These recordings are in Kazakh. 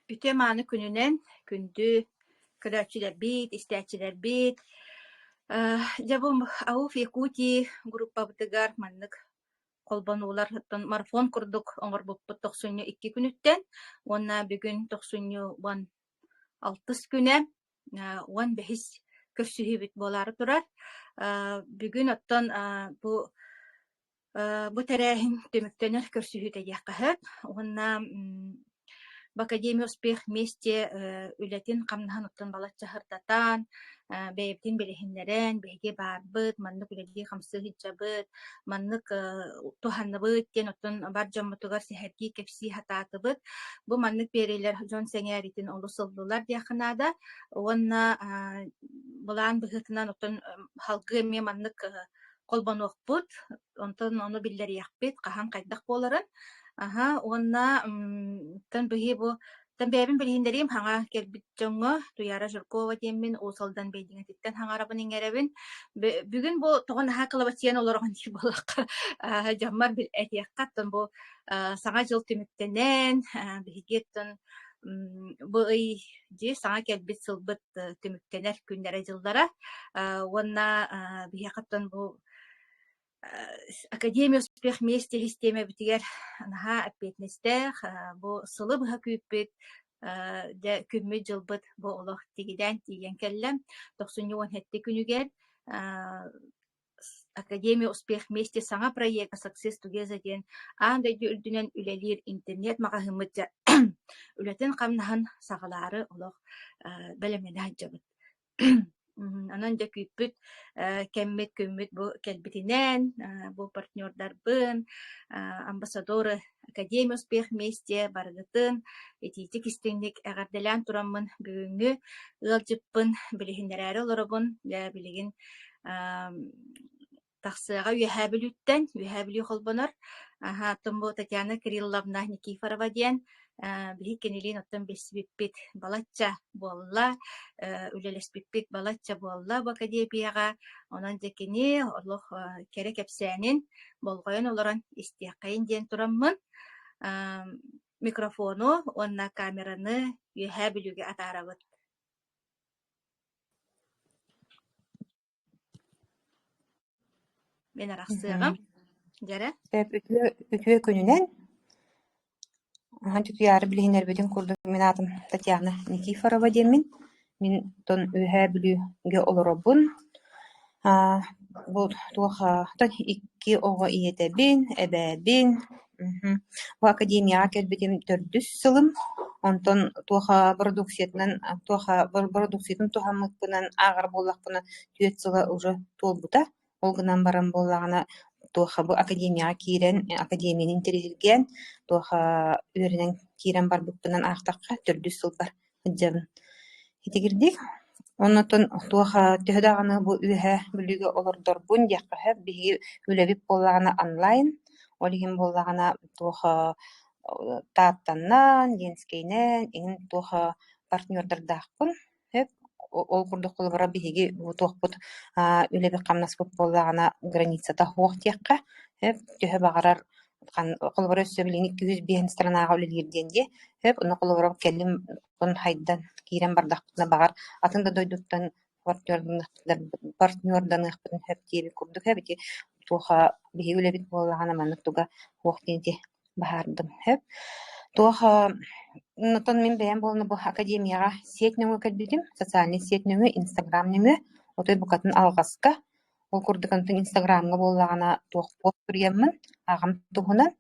Üte manı gününen gündü kıraççılar bit, isteççiler bit. Jabum Avuf Yakuti gruppa bıtıgar manlık kolbanular hıttın marafon kurduk. Oңor buppu 92 günütten. Onna bugün 96 güne. On behis körsühü bit boları turar. Bugün ottan bu terehin tümüktenir körsühü de yakahıp. Onna в Академии успех вместе үлетин камнаһан балачча хыртатан бэйбитин билиһиннэрэн биһиги баарбыт маннык үлэдии хамсыы хиджабыт маннык туханныбыт диэн оттон бар дьоммутугар сэһэргии кэпсии хатаатыбыт бу маннык биэрилэр дьон сэҥээритин олус сыллылар диэханаада уонна булаан быһыытынан оттон халгы эмиэ маннык колбонуохпут онтон ону биллэриэхпит хаһан хайдах буоларын уонна тан быһии бу тан бэбин билиһиннэрим хаҥа келбит дьоҥҥо Туяра Жиркова диэммин уусалдан бэйдиҥэтиттэн хаҥарабын иҥэрэбин бүгүн бу тоҕон аһаа кылабатыйан олороҕун дии буоллахха дьаммар этиэххэ оттон бу саҥа дьыл түмүктэнэн биһигиэттэн бу ый дии саҥа келбит сылбыт түмүктэнэр күннэрэ дьыллара уонна биһиэххэ бу Академия успех вместе системе битигер наха аппетнестех бу сылы быха күйппит де күммү жылбыт бу олох тигиден тиген келлем 97 күнүгер Академия успех вместе саңа проекта Success Together ден анда үрдүнен үлелир интернет магахымыт үлетен камнахан сагалары олох белемене жабыт анан да күйпүт кеммит көммүт бу келбитинен бу партнердар амбассадоры Академия успех вместе баргытын этити кистинник эгарделен тураммын бүгүнгү ылжыппын билихиннерери олоробун билигин тахсыга үһәбилүү холбонор томбо Татьяна Кирилловна Никифорова диэн биһи кенилин оттон беспиппит балачча буолла үлелеспиппит балачча буолла бу академияга онон декини олох кере кепсээнин болгойон олорон истиаккайын диэн тураммын микрофону онна камераны үһәбилүүгө атаарабыт. Мен арахсыгам жара үтүө күнүнен Туяра билиһиннэрбитин курдук мен атым Татьяна Никифорова диэммин мин тон үһәбилүүгө олоробун бу туоха тон икки ого иэтэбин эбээбин бу академияга келбитим 400 сылым онтон туоха продукциятынан продукциятын тухаммыкпынан агар буоллахпына 2 сыла уже туолбута ол гынан баран буоллагана туоха бу академияга киирен академиянын интерилген туоха үөрүнен киирен барбыппынан аахтакка 400 сыл бар ыджабын итигирдик оннотон туоха төһөдаганы бу үһэ бүлүгө олордорбун диаккаһа биһиги үлэбип буоллагана онлайн олигин буоллагана туоха тааттаннан денскейнен иҥин туоха партнердардаахпын ол курдук кулубара биһиги туохпут үлэбик хамнаспыт буоллагана границата хуох диакка төһө багарар кулубара өссөбүлин 205 странага үлэлиирдиэн дии ону кулубара келлим бун хайдан киирен бардахпытына багар атын да дойдуттан партнерданыахпытын диэби курдук бити туоха биһиги үлэбит буоллагана маннык туга хуох диэнти баһаардым туоха нотон мен бэйэн болну бу академияга сеть нөҥү кэлбитим социальный сеть нөҥү инстаграм нөҥү отой букатын алгаска ол курдукантын инстаграмга буоллагана туох пост турьяммын агам туһунан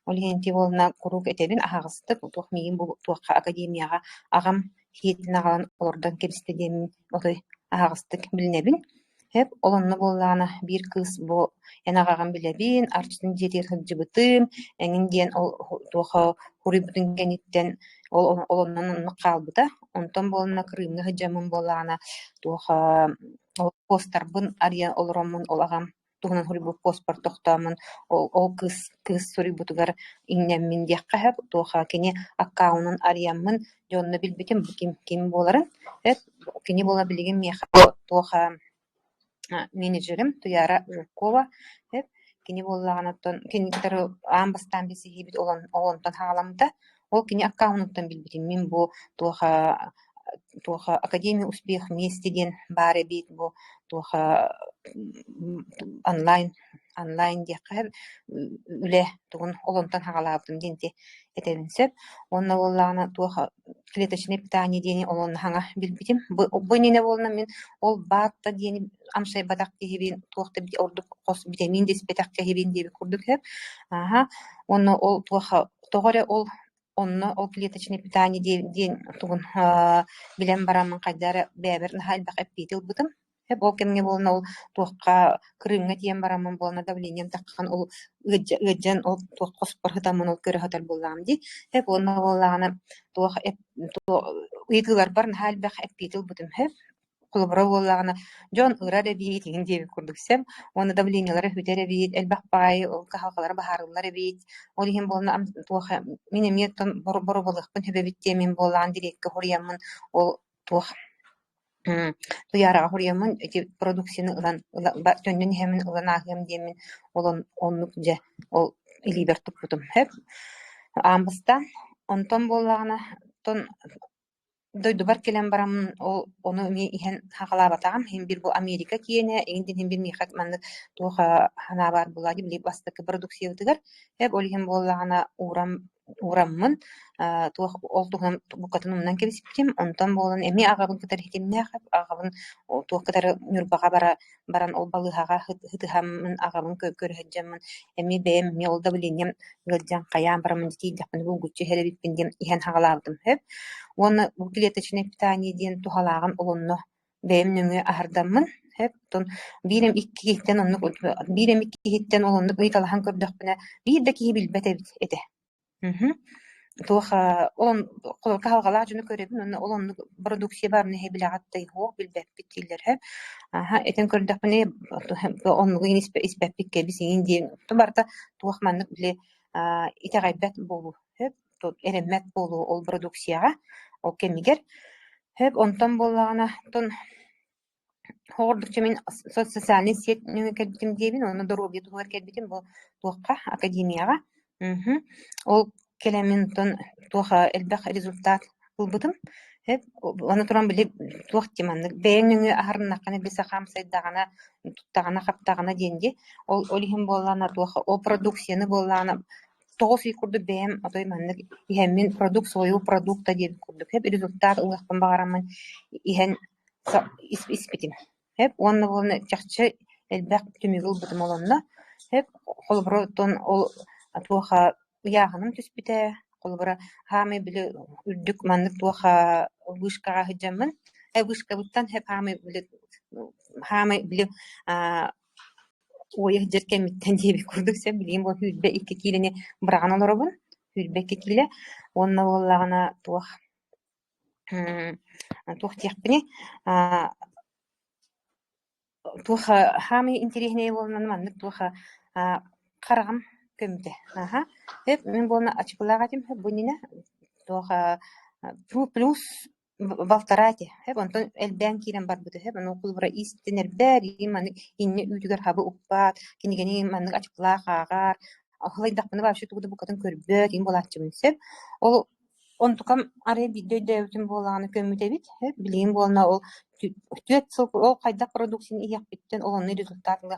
олиэнти болна курук этебин ахагыстык туох миигин бу туохка академияга агам хиетин агалан олордон кэбистедиэмин отой ахагыстык билинебин олонно буоллагана биир кыыс бу янагаган билебин арчытын диэтиэр хылдьыбытым эҥин диэн ол туоха хурuyбутун кэниттэн олоннон ныккаалбыта онтон буолна Крымга хыдьаммын буоллагана туоха посттарбын арыйан олороммун ол агам туһунан хурuyбут постпор тохтоомун ол кыыс сурuyбутугар иҥнэммин диэххэ туоха кини аккаунун арыйаммын дьонно билбитим бу ким буоларын кини буола билигин миэхэ туоха менеджерим Туяра Жиркова кини буоллаганаттан киниктер аамбастаан бисихибит олонтон хагаламта ол кини аккаунттан билбитим мен бу туоха Академия успех вместе ден бары бит бу туоха онлайн диэхэ үлэ тугун олонтан хагалаабытым динти этебинсеп онна боллаана туоха клеточное питание дени олон хаңа билбитим бу нене болна мен ол баатта дени амсай батак кехибин туохта ордук кос витамин дис бетак кехибин диби курдук хеп онна ол туоха тогоре ол онно ол клеточное питание ден тугун билен барамын кайдара бэбер нахалбак эппитил бутым хеп ол кемге болна ол туохка кырыңга тиен барамын болна давлением таккан ол ыджан ол туох коспор хытамын ол көрө хатар боллам ди хеп онно боллагана туох ыйтылар бар нахалбак эппитил бутым хеп кулбара боллагана жон ырара бийит ин диби курдуксем оны давлениялары хүтере бийит элбак бай ол кахалкалары бахарылары бийит ол ихин болна туоха минеметтон боро болыкпын хөбебитте мен боллаган дирекке хорьямын ол туох туяра хорьямын эти продукцияны ылан төннен хемин ылан агым демин олон оннук же ол илибертук бутум хеп амбыстан онтон боллагана тон дойдубар келен барам ол оны ми ихен хагалабатагам хим бир бу Америка киене индин хим бир михак манны туха хана бар булаги били бастыкы продукция утыгар хеп олген боллагана ураммын тух ол тухам букатынымнан кебисиптим онтон болан эми агабын кытар хитимне хап агабын тух кытар нюрбага баран ол балыхага хытыхамын агабын көрөһөджаммын эми бэм ми ол да билинем гылжан каян барамын дитидапын бу гүчче херебиппин дем ихен хагалабдым хеп оны клеточное питание ден тухалаган олонно бэм нүңө ахардаммын хеп тон бирем икки хиттен онну бирем икки хиттен олонну ыйталахан көрдөкпүнө бир да кии билбете эте туоха он калгалаа жуну көрөбүн онно олонну продукция барны хебилагаттай хоо билбеппит тилер хеп этен көрдөкпүнө онну испеппикке бисин ди барта туохманнык биле итагайбет болу хеп эреммет болу ол продукцияга ол кемигер хеп онтон боллагана тон хордукча мен социальный сеть нүңө келбитим дебин оны здоровье тугар келбитим бу туокка академияга ол келемин тон туоха элбек результат кылбытым хеп аны туран биле туох тиманнык бээн нүңө ахарнакканы бисе хамсайдагана туттагана каптагана денди ол олихим боллана туоха о продукцияны боллана тоғыз үй курду бэм отой маннык ихеммин продукт свою продукта деп курдук хеп результат улахпан багарамын ихен испитим хеп онны болны чакчы элбек түмүгүл бутум олонно хеп холбротон ол туоха яханым түспите холбра хами биле үрдүк маннык туоха вышкага хыджамын вышка буттан хеп хами биле ойых жеркемиттен деби курдук сен билим бо хүлбе икки килени браган олоробун хүлбе киле онна боллагана туох тиякпини туоха хами интереснее болнан маннык туоха карагам көмүтэ хеп мен болна ачыклагатим хеп бунине туоха плюс балтарати хеп онтон элбен кирен бар бute хеп аны кулбара истенер бери маны инне үтүгөр хабы уппат кинигени маны ачыклаагар ахлайдакпыны вообще тугда букатын көрбөт ин болатчымын сеп ол онтукам аре биддөйдөбүтүн болаганы көмүтебит хеп билим болна ол төт сыл ол кайда продукцияны ияппиттен олонун результатын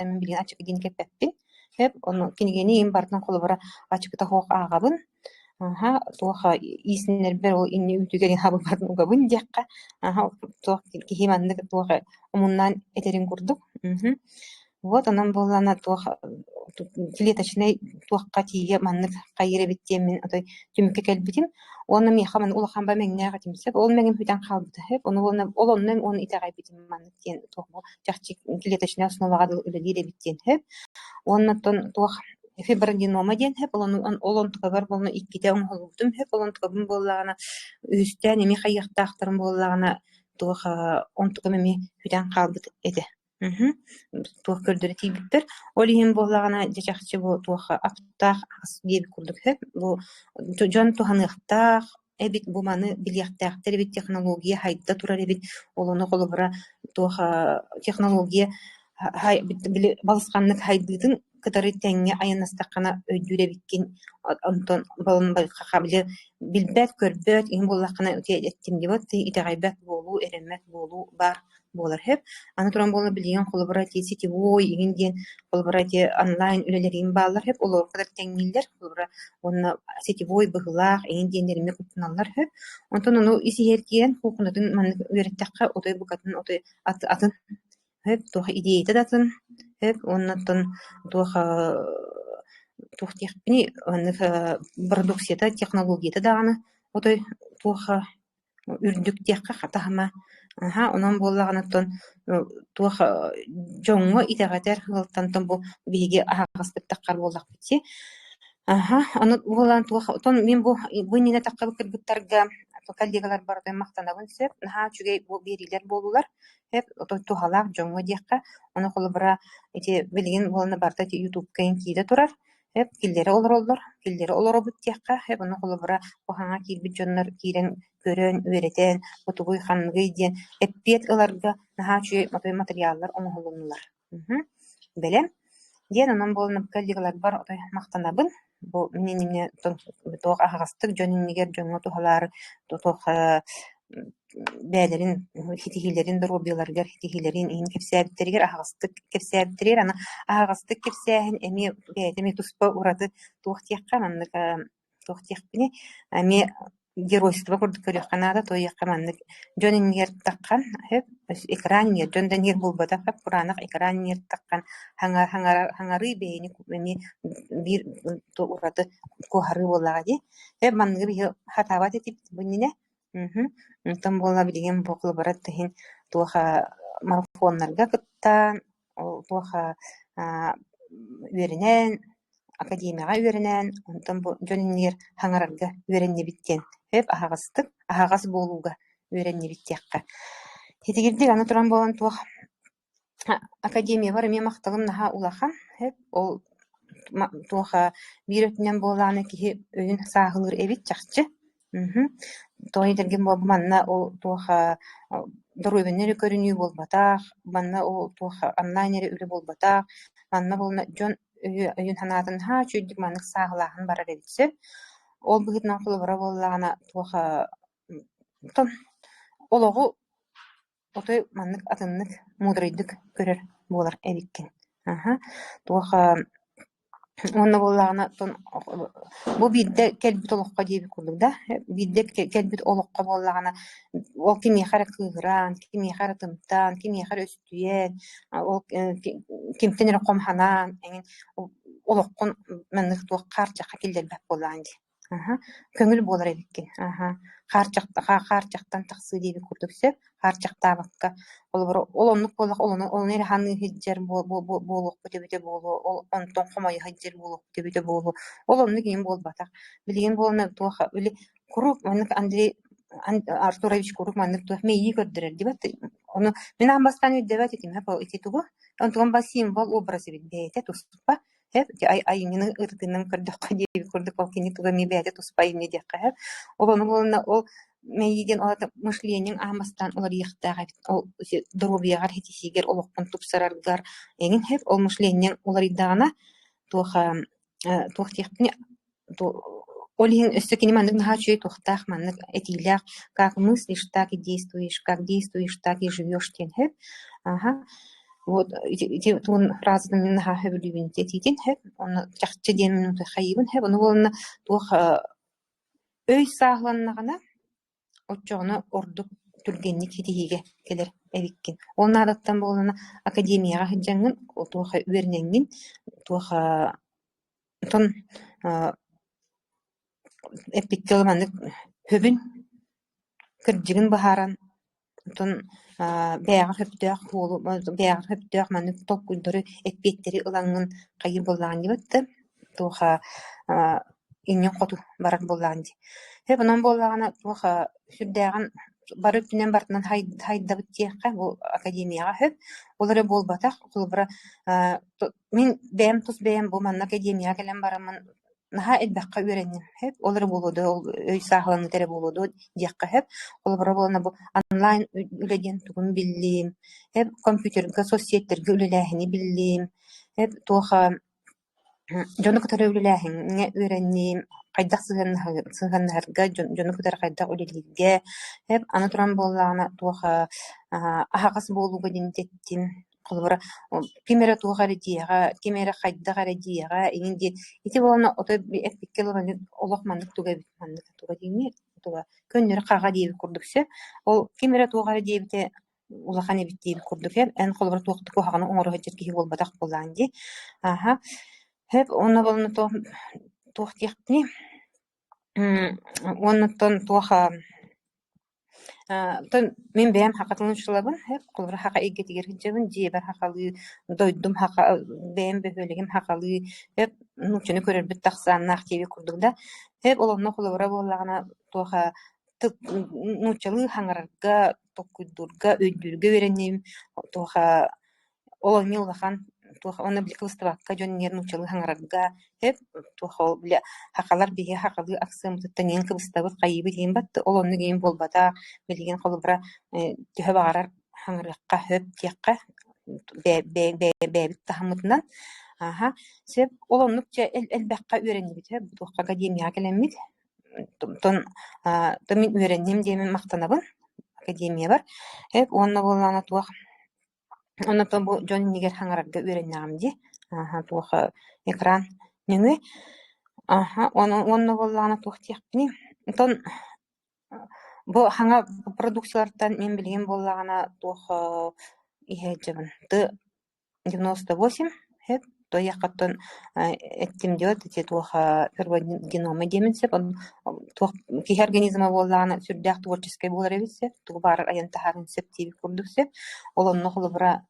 мен билген ачык дин кеппеппин хеп оны кинигени ин бартын кулбара ачыкта хок агабын туоха иснер бер ол инне үтүгерин хабы барын угабын дякка туох кихиманнык туоха умуннан этерин курдук вот анан боллана туоха клеточный туохка тие маннык кайыра биттемин отой түмүкке келбитим оны ми хаман улаханба меңнега тимсеп ол меңим хүтен калбыты хеп оны олоннан оны итагай битим маннык тен туох жакчы клеточный основага үлелире биттен хеп оннан туох фибродинома ден хеп олон тугар болну икките оңголдум хеп олон тугабын боллагана үстән эми хайяктактырым боллагана туоха он тугамеми хүтен калбыт эте туох көрдөрө тийбиттер олихин боллагана жачакчы бу туоха аптах дип курдук хеп бу жон туханыктах эбит буманы билияктактер бит технология хайда турар эбит олону колубара туоха технология балысканнык хайдытын кытары теңге айынастакана өйдүрэ биккин онтон болон байкабылы билбет көрбөт ин буллакына эттим дибот итагайбат болуу эремет болуу бар болар хеп аны туран болу билген холбора ти сетевой игин диен холбора ти онлайн үлелерин баалар хеп олор кадar теңнилер холбора онна сетевой быгылаак игин диенерме кутуналар хеп онтон ону исиеркиен хукунатын ман үөреттакка отой букатын отой атын хеп туха идеята датын хеп оннаттан туха тухтехпини продукцията технологията даганы отой туха үрдүк диякка хатахма онон боллаганаттан туха жоңго итагатер хылтантан бу биги агастыктаккар боллак бити аны болан туха тон мен бу нене таккабы кыргыттарга коллегалар барды мактанабын сеп чүгей бу берилер болулар хеп тухалак жоңго диякка аны холбара эти билген болна барда YouTube кайын киде турар хеп киллери олоробут диякка хеп аны холбара буханга кирбит жоннор кирен көрөн үөретен утугуй ханныгый диен эппиет ыларга чүгей материаллар оңолунулар белем диен анан болна коллегалар бар мактанабын бу менин тоох агастык жөнүннигер жоңго тухалар тоох бээлерин хитихилерин дробияларгар хитихилерин ин кепсээбиттеригер агастык кепсээбиттеригер ана агастык кепсээхин эми бээдеми туспа ураты туохтиякка маннык туохтиякпини эми геройство курдук көрүөхканаада тоойакка маннык жөнүннигер таккан хеп экраннигер жөндөнигер булбата хеп куранак экраннигер таккан хаңары бээни эми бир ураты кухары боллага ди хеп манныгы бии хатабат этип буннине там была билген бокл барат тахин туха марафоннарга кыттан туха үеренен академияга үеренен онтон бу жөнүннигер хаңарарга үеренне биттен хеп агас болууга үеренне биттиякка тетигирдик аны туран болон тух академия бар эми макталым наха улахан хеп ол туха бир өтүнөн боланы кихи өйүн саагылыр эбит чакчы тони терген бол манна ол туха дөрөбөннөр көрүнүү болбатаах манна ол туха онлайнери үле болбатаах манна болна жон өйүн ханатын чүйдик маннык саагылаахын барар эбитсе ол быгытынан холобора боллагана туха тон ологу отой маннык атыннык мудрыйдык көрөр болар эбиккен туха онна боллагана тон бу бидде келбит олокко диби курдук да бидде келбит олокко боллагана ол кими хара кыгыран кими хара тымтан кими хара өстүен ол кимтенер комханан эген олоккон мынык тук карчакка килдербек боллаган ди көңүл болар эбиккен карчактан таксы диби курдуксе карчактабакка ол оннук боллак ол нери ханы хиджер болук бүтөбүтө болу ол онтон комой хиджер болук бүтөбүтө болу ол оннук кийин болбатак билген болна туха или курук маннык Андрей Артурович курук маннык тух мейи көрдүрөр дибат ону мен амбастан үддөбөт этим этитугу онтон ба символ образы бите туспа хеп айынын ыртынын көрдөккө диби курдук ол кини туга мебете туспай не декка хеп ол ону болна ол мейиден олата мышлениең амастан олар яктага ол дробиягар хитисигер олоккун тупсараргар эген хеп ол мышлениең олар идагана тухтихпни олин өссөкини маннык нахачуй тухтах маннык этилях как мыслишь так и действуешь как действуешь так и живешь тен хеп вот эти тон фразаны мен наха хөбүлүбүн тетитин хеп оны жакчы демин хайыбын хеп оны болна тух өй сагланнагана отчоғына ордук түргенник хитиге келер эбиккин. Ол надаттан болана академияга хиджаңын туха үернеңин туха тон эпиккелманнык хөбүн кырдыгын бахаран тон бэягар хөптөк маннык толкуйдору эппеттери ылаңын кайыр боллаган дибатты туха иннен коту барак боллаган ди. Хеп онон боллагана туха сүрдәгән барып түнен бартынан хайдабыт тиякка бу академияга хөп олары болбатак кулбара мен бәм тус бәм бу манна академияга келен барамын наха элбакка үөренним хөп олары болуду ол өй сахланы тере болуду диякка хөп кулбара болна бу онлайн үледен тугун биллим хөп компьютерге соцсеттерге үлеләһини биллим хөп туха Жону кутары үлеләһин, не үрәнним, кайдак сыгыннарга, жону кутары кайдак үлелерге, хеп аны туран боллағына туаха ахагас болуга динтеттим, кулбара кемере туаха редияга, кемере кайдак редияга, инди ити болна ото эпиккел олох мандык туга бит мандык туга дими, туга көннөр кага дип курдуксе, ол кемере туга редиебите улахан бит дип курдук, эн кулбара туакты кохаганы оңору хәҗәтки болбатак булганди. Аха. Hep ona bolna tuh tihtni ondan tuha ton men beğen hakatını şulabın hep kulur haka egetigir hicabın diye hakalı doydum haka beğen behelegim hakalı hep nuçunu körür bit taksan naqtibi kurdukda hep olanna kulura bollagana tuha nuçalı hangarga tokudurga öydürge verenim tuha olan yıldahan tuha ona bilik ıstывакка жон нерну чылы хаңарга хеп туха бля хакалар бие хакалы аксым тутанен кыбыстабыт кайыбы дийин батты ол онны кийин болбата билген колубра төһө багарар хаңарыкка хөп тиякка бебит тахмытынан аха сеп ол оннукча элбекка үйренибит хеп туха академия келеммит тон томин үйренним деймен мактанабын академия бар хеп онна боллана туах оннотон бу жон нигер хаңарарга үйреннагам ди аха туха экран неңе аха онно боллагана тухтиякпини тон бу хаңа продукциялардан мен билген боллагана туха ихеджебин Т-98 хеп то якаттан эттим диот эти туха первогенома деменсеп тух ки организма боллагана сүрдәк творческий болар эбитсе тух бар аянта хагын септиби курдуксеп олонно холбра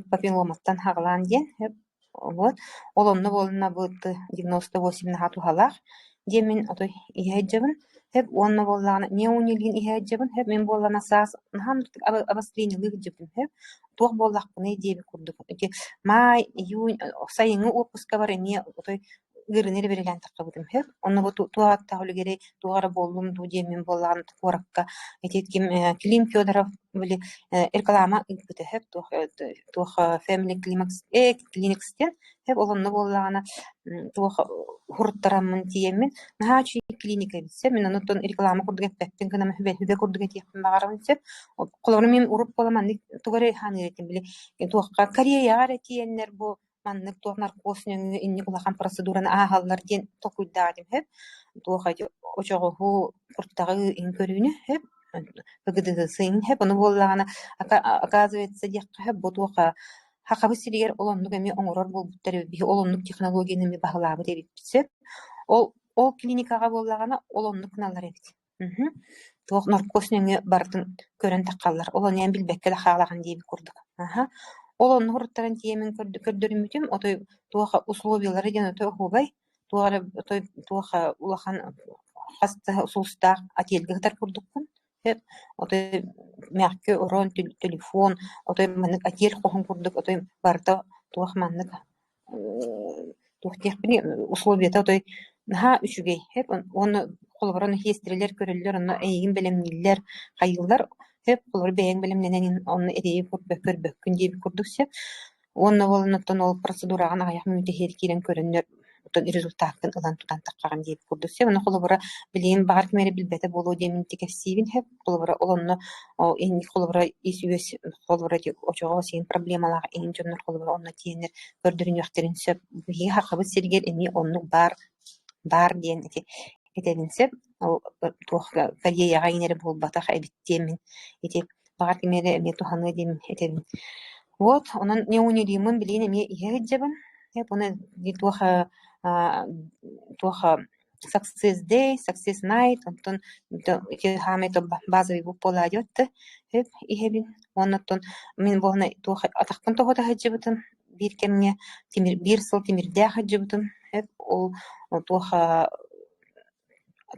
папилломаттан хаглан ден хеп вот олонно болна бу 98 нахату халах демен атой ихеджебин hep onunla bollana ne oynayın ihajabın hep men bollana sas han abastrini lıgıcıbın hep tuğ bollak ne diye bir kurduk ki may iyun sayını opuska var ne otoy gırneri verilen takabıdım hep onu bu tuğ tahulu gere tuğara bollum du diye men bollan korakka etkim Klim Fyodorov böyle reklama gitti hep tuğ family climax clinics'ten hep onunla bollana tuğ hurttaramın diyemin naçi klinika bitse men ondan reklama kurduk ettim kana hübe kurduk ettim bagarım ise kolorum men urup bolaman tuğare haniretim bile tuğka kariyer aretiyenler bu manlık tuğ narkosunu inni kulakan prosedurana ahallar den tokuydadım hep tuğka oçoğu hu kurttağı in körünü hep bıgıdı sıyın hep onu bollana оказывается дiyakka hep bu tuğka hakabı siliyer olonluk emi oңорор bolbuttar bir olonluk технологияны ми баглабы деп bitse ол клиникага боллагана олоннук налар эбит. Туох наркоснеңе бардын көрөн таккаллар. Олон ян билбекке да халаган диби курдук. Аха. Олон нурттаран тиемен көрдөрүмүтүм. Отой туоха условиялары жана отой хубай. Туара отой туоха улахан хаста усулста ателге гытар курдуккун. Хеп отой мягкий урон телефон, отой манык ател кохун курдук, отой барда туох маннык туох техпини условията отой наха үчүгей хеп оны колборон хестрелер көрөллөр оны эйин белемнилер кайылдар хеп колор бэйин белемненен оны эдеи көрбөккүн дип курдуксе онно болонуттан ол процедураган аяк мүтехер кирен көрөннөр тон результаттын ылан тутан таккаган дип курдуксе оны колбора билин бар кемери билбете болуу демин тикесибин хеп колбора олонно эни колбора исүбес колбора очого син проблемалар эни жоннор колбора онно тиенер көрдөрүн вактеринсе бии хакыбы сиргер эми онну бар диен этединсе ол туохга карьерага инери болбата хайбиттемин эти бар кемери эми туханы дем этедин вот онан не унилимын билин эми иһэджебин хеп оны туоха success day success night онтон ити хамето базовый бупола адетте хеп иһебин оннотон мен богна туоха атаккын тогота хаджыбытын бир кемге тимир бир сыл тимирдэ хаджыбытын хеп ол туоха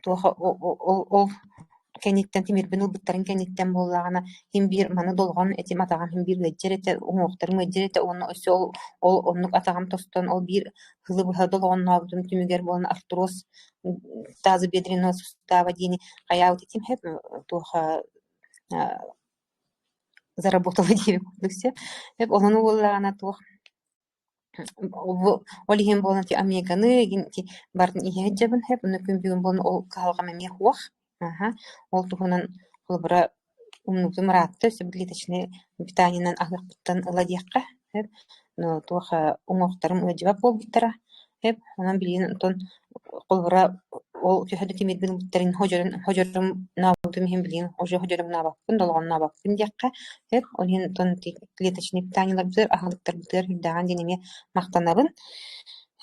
ол кенниттен тимир бинул буттарын кенниттен боллагана хим бир маны долгон этим атаган хим бир леджерете уңуктарын леджерете онно ол оннук атаган тостон ол бир хылы быха долгоннобдун түмүгер болон артроз тазобедренного сустава дини каяут этим хеп туха заработала дип курдуксе хеп онуну боллагана тух Олиһин болон ти Американы гинти бардын иһэджэбин хэп өнөкүн бүгүн болон ол калгам эмиэ хуах. Ол туһунан холбара умнуту маратты сөбүлетичне питаниянан агыппыттан ыладиакка хэп туаха уңоохтарым ыджыбап болбуттара хэп онан билин тон холбара ол төһөдө тимирбин буттарын хожорум наабытым хим билин оже хожорум наабаппын долгон наабаппын диакка хэп онин тон клеточный питаниялар бутер ахалыктар бутер хүлдаган денеме мактанабын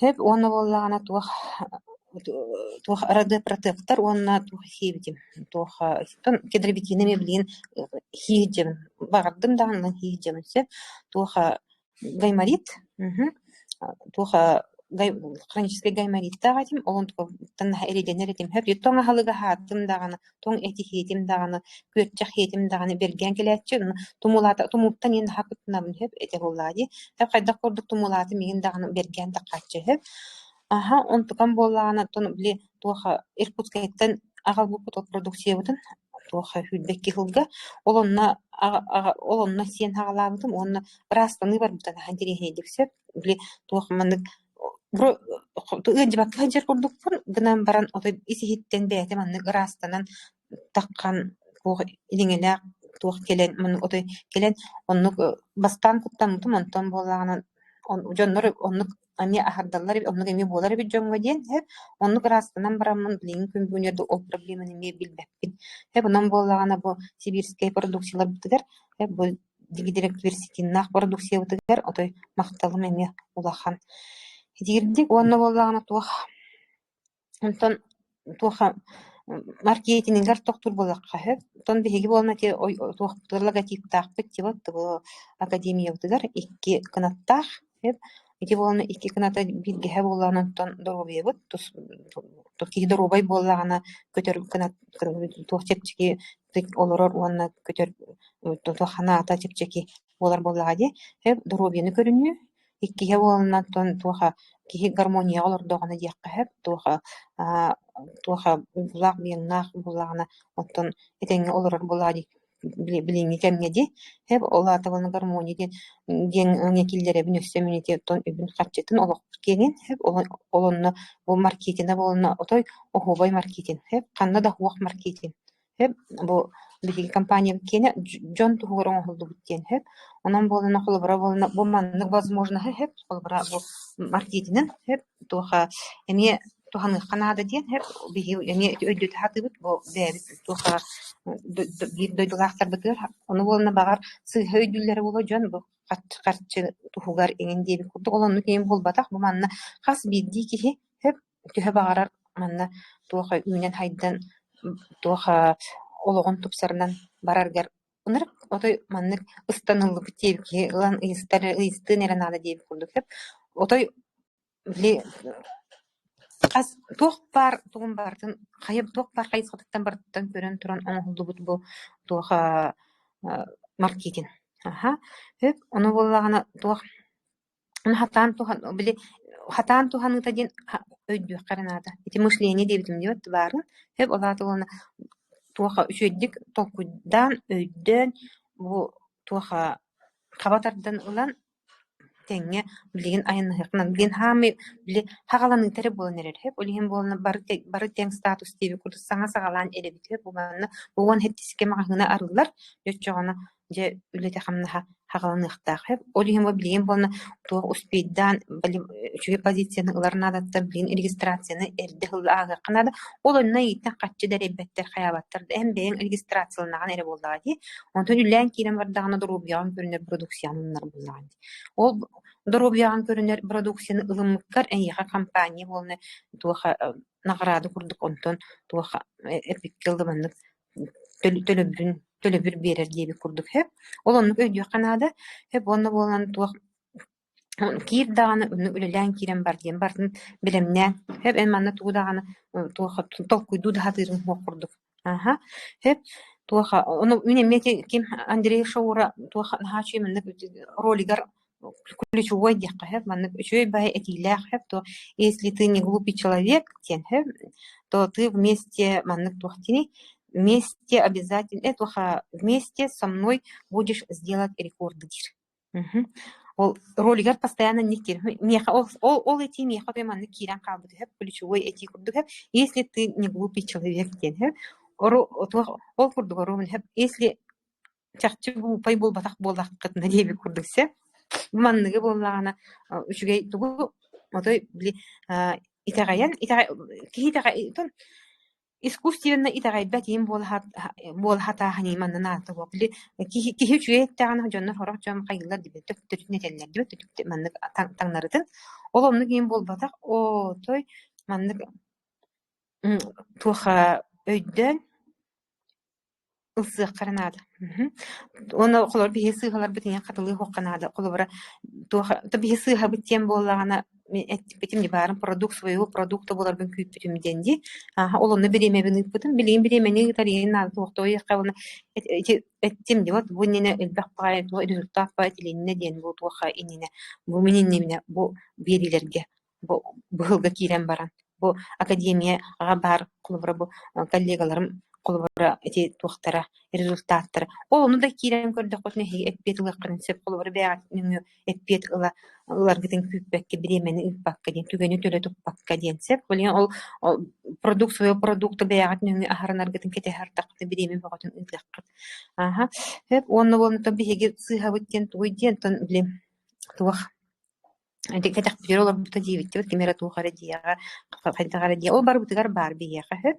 хэп оны боллагана туох радиопротектор онна туох хибитим туох тон кедребитинеме билин хиджем бардым даган хиджем сеп туох гайморит туох хронический гайморит дагатим он туох тан эриденер этим хэп тонга халыга хатым даганы тон эти хитим даганы көтчах хитим даганы берген келеччи тумулата тумуттан ен хакытнабын хэп эте боллади хэп кайда кордук тумулаты миген даганы берген такачы хэп он тукан боллагана тон били туоха Иркутскайттан агалбук продукциябытын туоха хүлбекки хылга олонна сен хагалабытым онна растаны бар бутан хандирехе дипсеп били туоха мандык бро ыжбак хажер курдукпун гынан баран отой исихиттен бэте мандык растанан таккан туоха илиңеле туох келен мандык отой келен оннук бастан куттамытым онтон боллагана жоннор оннук ами ахардаллар оннук эми болар бит жонго ден хэп оннук растанан барамын билин күнбүнерде ол проблеманы эми билбеппин хэп онон боллагана бу сибирская продукциялар битигер хэп бу директ верситиннах продукция битигер отой макталым эми улахан дирдик онно боллагана туох онтон туоха маркетингер токтур болакка хэп тон биһиги болна те туох логотип таакпыт тибот бу академия битигер икки кынаттах хэп ити болна икки кыната билгеһе боллаанан доробиебут ки доробай боллагана көтөр кынат туох чепчики олорор уанна көтөр туоханаата чепчики болар боллагади хэп доробияны көрүнү иккиге болна туоха киһи гармония олордоҕоно диэкка хэп туоха булаак биэҥнаах буллагана оттон этеҥҥэ олорор боллагади билиңи кэмҥеди хэп олаата болна гармония диэн киллере бүнөссөмүнити тон үбүн хатчытын олохпут киэҥин хэп олонно бу маркетина болна отой охубай маркетин хэп ханна да хуах маркетин хэп бу биһиги компания кене жон туһугар оҥоһулдубут диэн хэп онон болна холбара болна бу маннык возможно хэп холбара бу маркетинин хэп туоха эми туханых канада диэн хэп биһи эми өйдөт хатыбыт бу бэбит туоха дойдулаахтар бытыр ону болна багар сыыха өйдүллери боло жон бу картчы туһугар эҥин диэбит курдук олонну кийин булбатах бу манна хас биирди киһи хэп түһэ багарар манна туоха үүнен хайдан туоха ологон тупсарынан бараргар ыныр отой маннык ыстаныллыбыт диэбики ылан ыйыстыын эранада диэбит курдук хэп отой били кас туох бар тугун бартын хайып туох бар кайысгытыктан бартан көрөн туран оңолдубут бу туоха маркетинг хэп ону боллагана туох хатаан тухан били хатаан туханыта ден өйдүөх каранада ити мышление диэбитим диот барын хэп олааты болна туоха үчөйдик толкуйдан өйдөн бу туоха кабатардан ылан теңге билген айыныхынан билген хами били хагаланыйтары болан эрер хэп олиһин болна бары тең статус диэби курдук саҥа сагалаан эребит хэп буганна буган хеттиске маҕаһына арылар дьоччоҕоно же үлете хамнаха хагаланыахтаах хэп олиһин бу билген болна туох успейдан үчүгө позицияны ыларнаадаттар билген регистрацияны эрде хылла агакканада олонна ииттен каччы дэреббеттер хаябаттар эм бэйэн регистрацияланаган эре боллаади онтон үлээн киирен бардагана доробуяган көрүнөр продукцияныннар боллаади ол доробуяган көрүнөр продукцияны ылыммыккар эйиха компания болна туоха награды курдук онтон туоха эпиккылды маннык төлөбүр берер диэби курдук хэп олоннук өйдүө канаада хэп онно болан туох киир даганы үлэлээн киирен бар диэн бартын билемнээн хэп эн манна тугудаганы туоха толкуйдуу дахатыырын хуо курдук хэп туоха ону минеммети ким Андрей Шаура туоха нахачуй маннык ролигар ключевой диэкка хэп маннык үчүгэй баай этилээх хэп то если ты не глупый человек тен хэп то ты вместе маннык туохтини вместе обязательно, вместе со мной будешь сделать рекорды. ол ролигер постоянно никер меха ол эти меха ты манны киран калды хэп ключевой эти курдук хэп если ты не глупый человек ден хэп ол курдук ровен хэп если чакчы глупый болбатак болдакыт надеби курдуксе манныгы боллагана үчүгей тугу отой били итагаян кихитага искусственно итагайбат им болхата хани манна то били кихи үчүгейттагана жоннор хорох жом кайылар дибет төтүнө теллер дибет маннык таңнарытын ол оннук им болбатак о той маннык туха өйдөн ылсыак каранады оны колор бие сыгалар битен катылы хокканады колора туха бие сыга битен боллагана этим не барым продукт своего продукта болар бен күйпүтүм денди ол оны береме бен ыппытым беремени тарыйын ады тохтой кабына этим де вот бу нене элбак пай результат пай тиленне ден бу туха инине бу менин немне бу берилерге бу быгылга кирен баран бу академияга бар колора бу коллегаларым колора эти тухтара результаттар ол оны да кирен көрдө котне эппетиле принцип колора бага неңе эппет ылар гитен күппекке биремени ыппакка ден түгөнү төлө туппакка ден сеп болен ол продукт своего продукта бага неңе ахаранар гитен кете хартакты биреме багатын ытлак хеп онны болну то биге сыгабыттен туйден тон билем туах эти катак биролар бутта дивит кемера тухара дияга кайдагара дия ол бар бутыгар бар бия хеп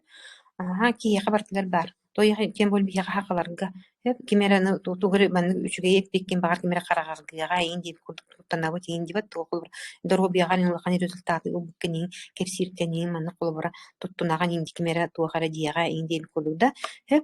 кие хабартыгар бар той кем бол бия хакаларга хеп кемераны тугары мен үчүгө эппеккен багар кемера карагарга инди курдуктанабы инди бат толкул дорго бияган лакан результаты убкени кепсиртени мен колбара туттунаган инди кемера тугара дияга инди кулуда хеп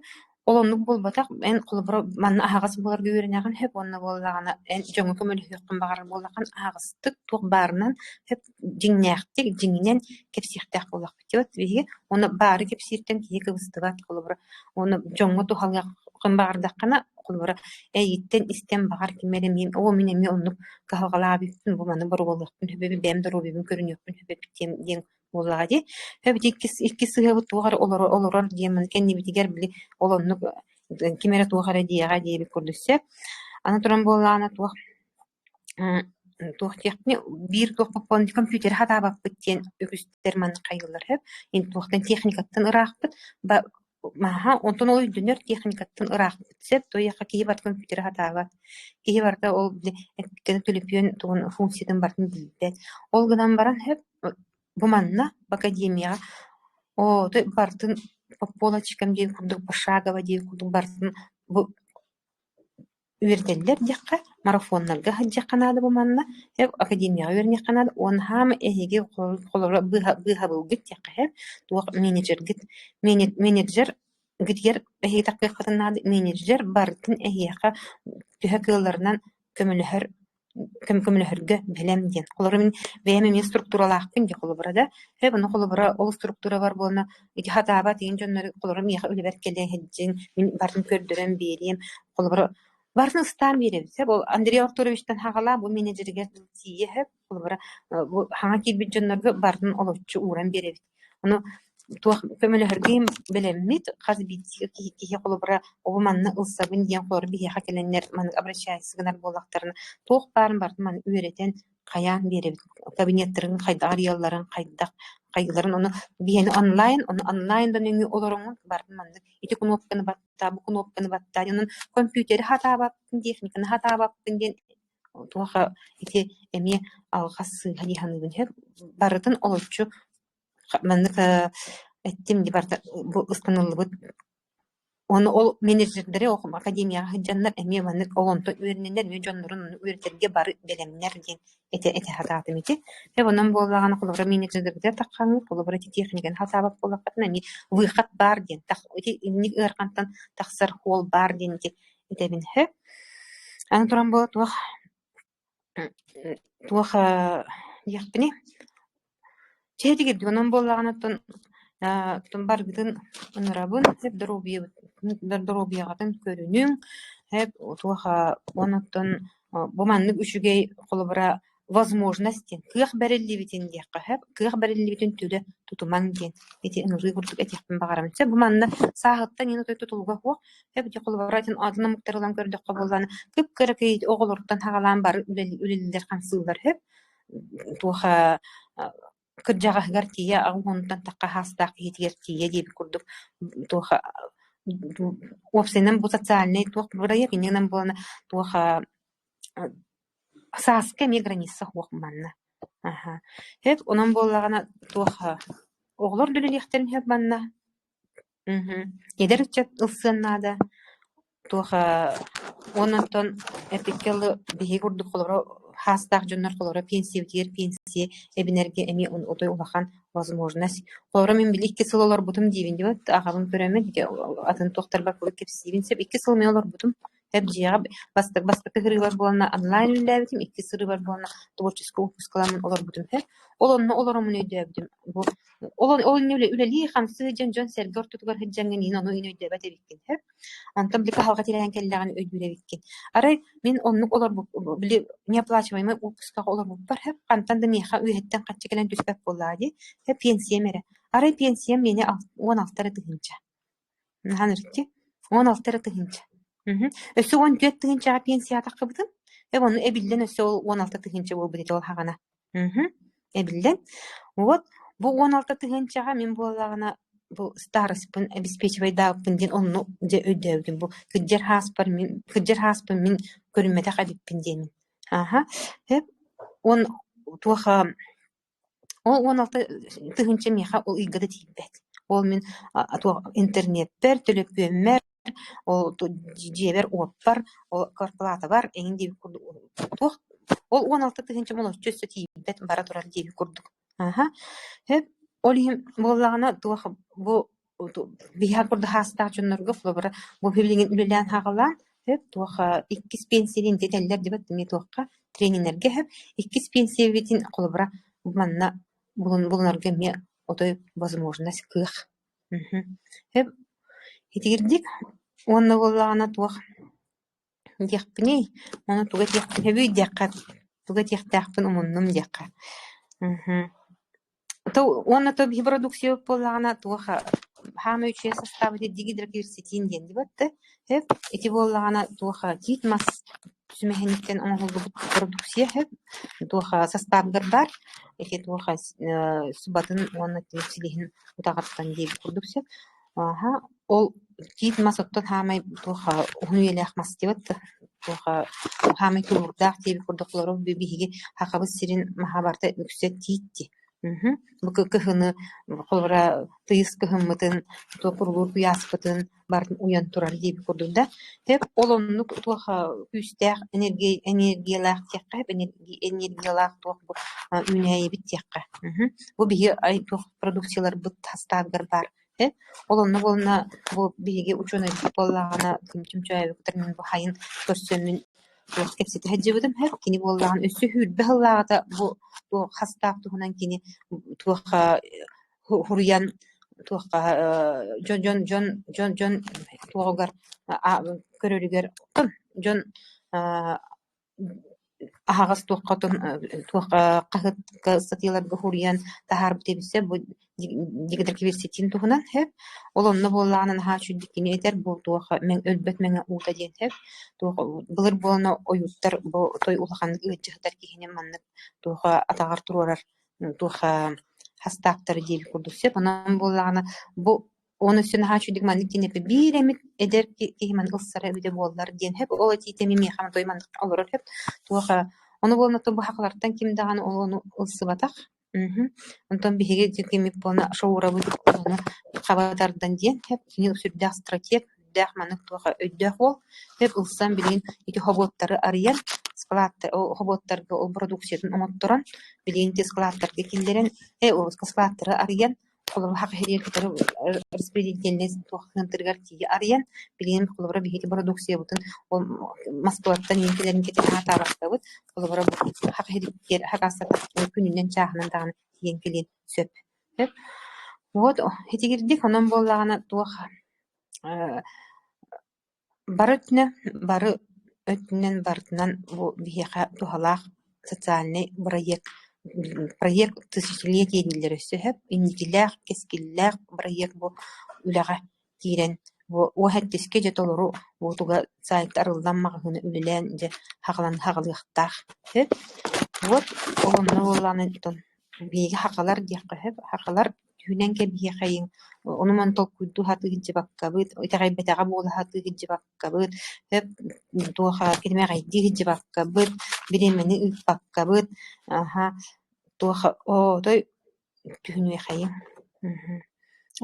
олоннук болбатак эн колбара мен агас булар гөрөнөгөн хеп онна боллагана эн жоңо көмөл хыккын багар боллаган агастык тук барынан хеп жиңняктык жиңнен кепсиртак болак бит биги оны бары кепсиртен киге выстыват колбара оны жоңо тухалга кын багардаккана колбара эйиттен истен багар кимере мен о менен оннук кахалабыптын бу маны бор болуктун хөбөбү бем доробүн көрүнөкүн хөбөптен ден боллагади хөбөт икки сыгы тугар олорор диемин кенни битигер били олоннук кимере тугара диага диеби көрдүсө ана туран боллагана тухтехни бир тохпон компьютер хатабап биттен үгүстер ман кайгылар хеп ин тухтан техникаттан ырахпыт онтон ой дүнер техникаттан ырахпыт сеп тояка кии бар компьютер хатабат кии барда ол кene төлөпүн тугун функциядан бартын билбет ол гынан баран хеп бу манна в академияга той бартын по полочкам дейм курдук пошагово дейм курдук бартын бу үөрдэллер дьякка марафоннарга хаджаканады бу манна хеп академияга үөрне канады он хам эһиги колора быхабылгыт дьякка хеп туак менеджер гитгер эһиги таккы кытынады менеджер бартын эһиэха түһэ кыылларынан көмөлөһөргө белем диен колора мен бэми структуралаакпын ди колора да хеп ону колора ол структура бар болна ити хатаба тиин жоннор колора миха үлебер келе хеджин мен бартын көрдөрөн берем колора бартын стан беребиз хеп ол Андрей Артуровичтан хагала бу менеджерге тие хеп колора бу хаңа кирбит жоннорго бартын олоччу уран беребиз ону туах көмөлөһөргө белеммит казбитиге кихи колора обуманны ылсабын диен колор бие хакеленнер маны обращайсыгынар болактарын туох барын бартын маны үйрөтен каян беребиз кабинеттерин кайдагар ялларын кайгыларын оны биени онлайндан өңү олоруңун бартын маны ити кнопканы батта бу кнопканы батта онун компьютери хатаабаппын техниканы хатаабаппын диен туаха ити эми алгасы хадиханыбын хеп барытын олоччу маннык эттим ди барта бу ыстанылыбыт оны ол менеджерлери окум академияга хыджаннар эми маннык олонто үйрененер мен жоннорун үйрөтерге бары белемнер диен эте хатаатым ити хеп онон боллагана колора менеджерлерге такканы колора техниканы хатаабап болакатын эми выход бар диен так ити инник ыркантан таксар холл бар диен этебин хеп аны туран болот туах яктыни чедигер донон боллаганаттан тон баргытын ынырабын хеп дробиягатын көрүнүң хеп туаха онуттан бу маннык үшүгей колобура возможностен кыах берилибитин дияккаһап кыах берилибитин түдө тутуман диен эти ынырый курдук этиэхпин багарамча бу манна сааһытта нина той тутулга хуох хэп ди колбаратын адына муктарылан көрдөккө болланы кыпкыракый оголорттан хагалаан бары үлелилер хансыылар хэп туха кырдьаҕаһыгар тиийэ агуонтан такка хаастаах киһитигэр тиийэ диэби курдук туха уопсайнан бу социальный туох бурайа кинигинан буолана туха сааска эми граница хуох манна хэп онон буоллагана туха оҕолор дүлүлиэхтерин хэп манна едер үччэт ылсыаннаада туха ононтон эпиккелы биһи курдук холоро хаастаах дьоннор холоро пенсия эбинерге эми отой улахан возможность холоро мен били 2 сыл олорбутум диибин дибат агабын көрөмүн атын туохтарбак булук кепсиибин сөп 2 сыл мен олорбутум хэп жиага бастык кыгырыылар буолна онлайн үллээбитим 2 сырыбар буолна творческий упускаламын олорбутум хэп олонно олоромун өйдөөбүтүм бу ол үлели хамсы жон сергор тутугар хыджангын ин ону өйдөөбөт эбиккин хэп антон блика халга тилеген келлеган өйдүүребиккин арай мен оннук олор били неоплачиваемый упуска олор бар хэп кантан да меха үйөттен качча келен түспөк боллаади хэп пенсия мере арай пенсия мени 16 тыгынча ханырти 16 тыгынча өсө 14 тыгынчага пенсия такыбытым оны эбилден өсө 16 тыгынча болбут ол хагана эбилден вот бу 16 тыгынчага мен буолагана бу старостпын обеспечивай дааппын ден онну же өйдөөбүтүм бу кыджар хааспын мен көрүммете кадиппин денин хэп он туха ол 16 тыгынча меха ол ыйгада тийбет ол мен интернеттер төлөпүөммер ол жебер оппар ол квартплата бар эңин деби курдук ол 16 тыгынча моло чөссө тийбет бара турар деби курдук хэп олим боллагана туха бу биха курда хаастаах жоннорго флобара бу билеген үлелен хагалан хэп туха 2 пенсиялин детеллер дебет не туха тренинерге хэп 2 пенсия битин колбара манна булнарга ме отой возможность кых хэп хитирдик онна боллагана тух дияхпини мана туга дияхпини туга дияхтаахпын умуннум дияхка то онна то би продукция боллагана туха хамыче составы дигидроверситин денди батты хэп эти боллагана туха титмас сүмехениктен оңголду продукция хэп туха составдар бар эти туха субатын онна тилихин утагаттан деби продукция ол титмас оттон хамай туха униелях мастебат туха хамай турдах деби продуктлору бибиги хакабы сирин махабарта үксет титти бу кыхыны холбара тыйыс кыхыммытын топурлур пуяспытын барын уян турар диби курдунда деп олонну туха үстэх энергиялах текка энергиялах тух бу үнэйбит текка бу биги ай тух продукциялар бут тастагар бар олонну болна бу биги ученый боллагана кимчимчайбы кутермен бу хайын көрсөмүн тух кепсити хаджыбытым хэп кини боллаган өссү хүрбе халлагата бу хастаак туһунан кини туха хуруян туха жон тугар көрөрүгөр жон ахагас туқатын туха кахытка статьяларга хуруян тахар битебисе бу дигидроверситин туһунан хэп олонно боллаганын хаачудик кини этер бу туха мен өлбөт меңе ута ден хэп туха былыр болно оюттар бу той улаханнык ыджыхтар кихине маннык туха атагар турар туха хастаактар диби курдусеп анан боллагана бу оны сен хаачудик маннык кинепе биремит эдер кихиман ылсара үдө боллар ден хэп ол титеми мехам той маннык алыр хэп туха оны болно то бу хакылардан ким даган олону ылсыбатак онтон биһиги дикими бона шоурабы оны кабадардан диен хэп кини сүрдэх стратег дэх манык туха өйдөх ол хэп ылсан билин ити хоботтары арыян складтар о хоботтарга ол продукциятын омотторан билин те складтарга киллерен о складтары арыян колор хак херекетер распределительный тухантыргар тиги арыян билин колора биһиги продукция бутун ол Москваттан никелерин кетен хатабастабыт колора хак херекетер хакаса күнүнөн чахынан даган тиген келен сөп хэп вот хетигирдик онон боллагана туха бары өтүнен бартынан бу биһиха тухалаах социальный проект тысячелетие дилер өссөһөп иннитилээх кескиллээх проект бу үлэҕэ киирэн бу уоһэттиске жетолору буутуга сайт арылламмаҕыһыны үлэлээн же хаҕалыахтаах вот олонно буоллаанытын бииги хакалар диэххэп хакалар түүнэн кэбиэхэйин онуман толкуйду хатыгыджы баккабыт итаҕайбэтэҕэ буолахатыгыджы баккабыт хэп туоха китимэҕэйдиигыджы баккабыт биремени ыппаккабыт туоха той түүнүэхэйин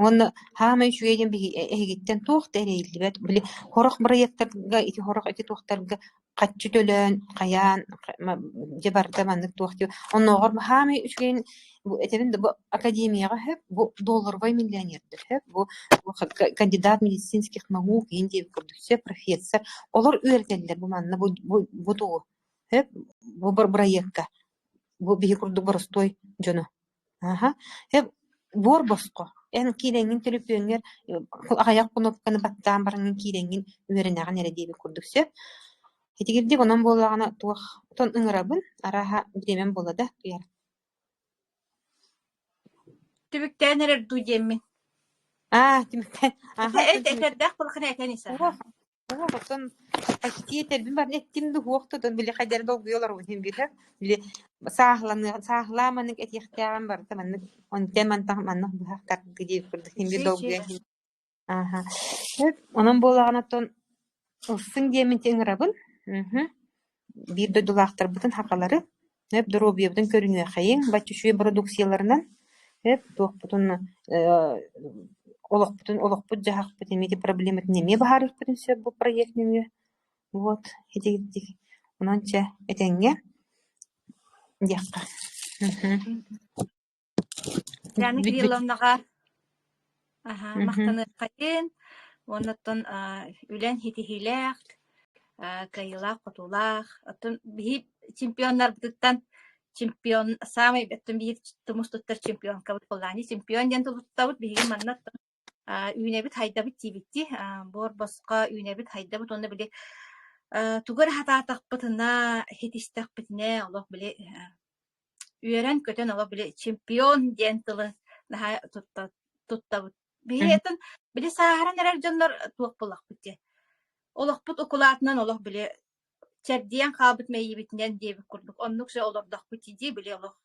онно хаамай үчүгэйден биги эхигиттен туохта эрэйиллибэт били хорох проекттарга ити хорох ити туохтарга каччы төлөөн каяан же барда маннык туохти онноогор хаамай үчүгейин этебин бу академияга хэп бу долларбай миллионердер хэп бу кандидат медицинских наук инди курдусе профессор олар үертеллер бу манна бу туу хэп бу проектка бу биги курду боростой жоно хэп бор боско эн киренгин телепеңер аяк кунопканы баттаан барыңын киренгин үөренаган эредеби курдуксе хетигирди онон боллагана туох тон ыңырабын араха биремен болада кыяр Түбүктәнерер дудемми. тимиктен Этердах булхана этениса. Тон почти тербин бар эттимди хуокта тон биле кайдар долгуйолар уһин бирэ биле саахламанык этихтяган бар таманнык он темантах маннах бахтар гыди курдукин би долгуя онон болагана тон усын демин теңрабын бир додулактар бутун хакалары хеп дробиебдин көрүнүө хайын баччушуй продукцияларынан хеп тохпутун олохпут жахакпут эмити проблема неме баарыкпытын сөп бу проектнеңе вот эдигдик ононча этеңге дьякка Yani Гриловнага мактаны кайын, оннотон үлен хитихилэх, кайылах, котулах, отон бихи чемпионнар бутуттан чемпион, самый беттен бихи тумустуттар чемпион кабыт коллани, чемпион ден тулуттабыт бихи маннаттан үйнебит хайдабыт тибитти, бор босқа үйнебит хайдабыт, онна биле тугар хатаатакпытына хитистакпытыне, олох биле үйерен көтен олох биле чемпион ден тылы наха туттабыт. Бихиэтен биле сааран эрер дьоннор туох булакпыт де. Олохпут окулаатынан олох биле чэрдиэн хаабыт мэйибитинен диэбик курдук. Оннук же олордохпут иди биле олох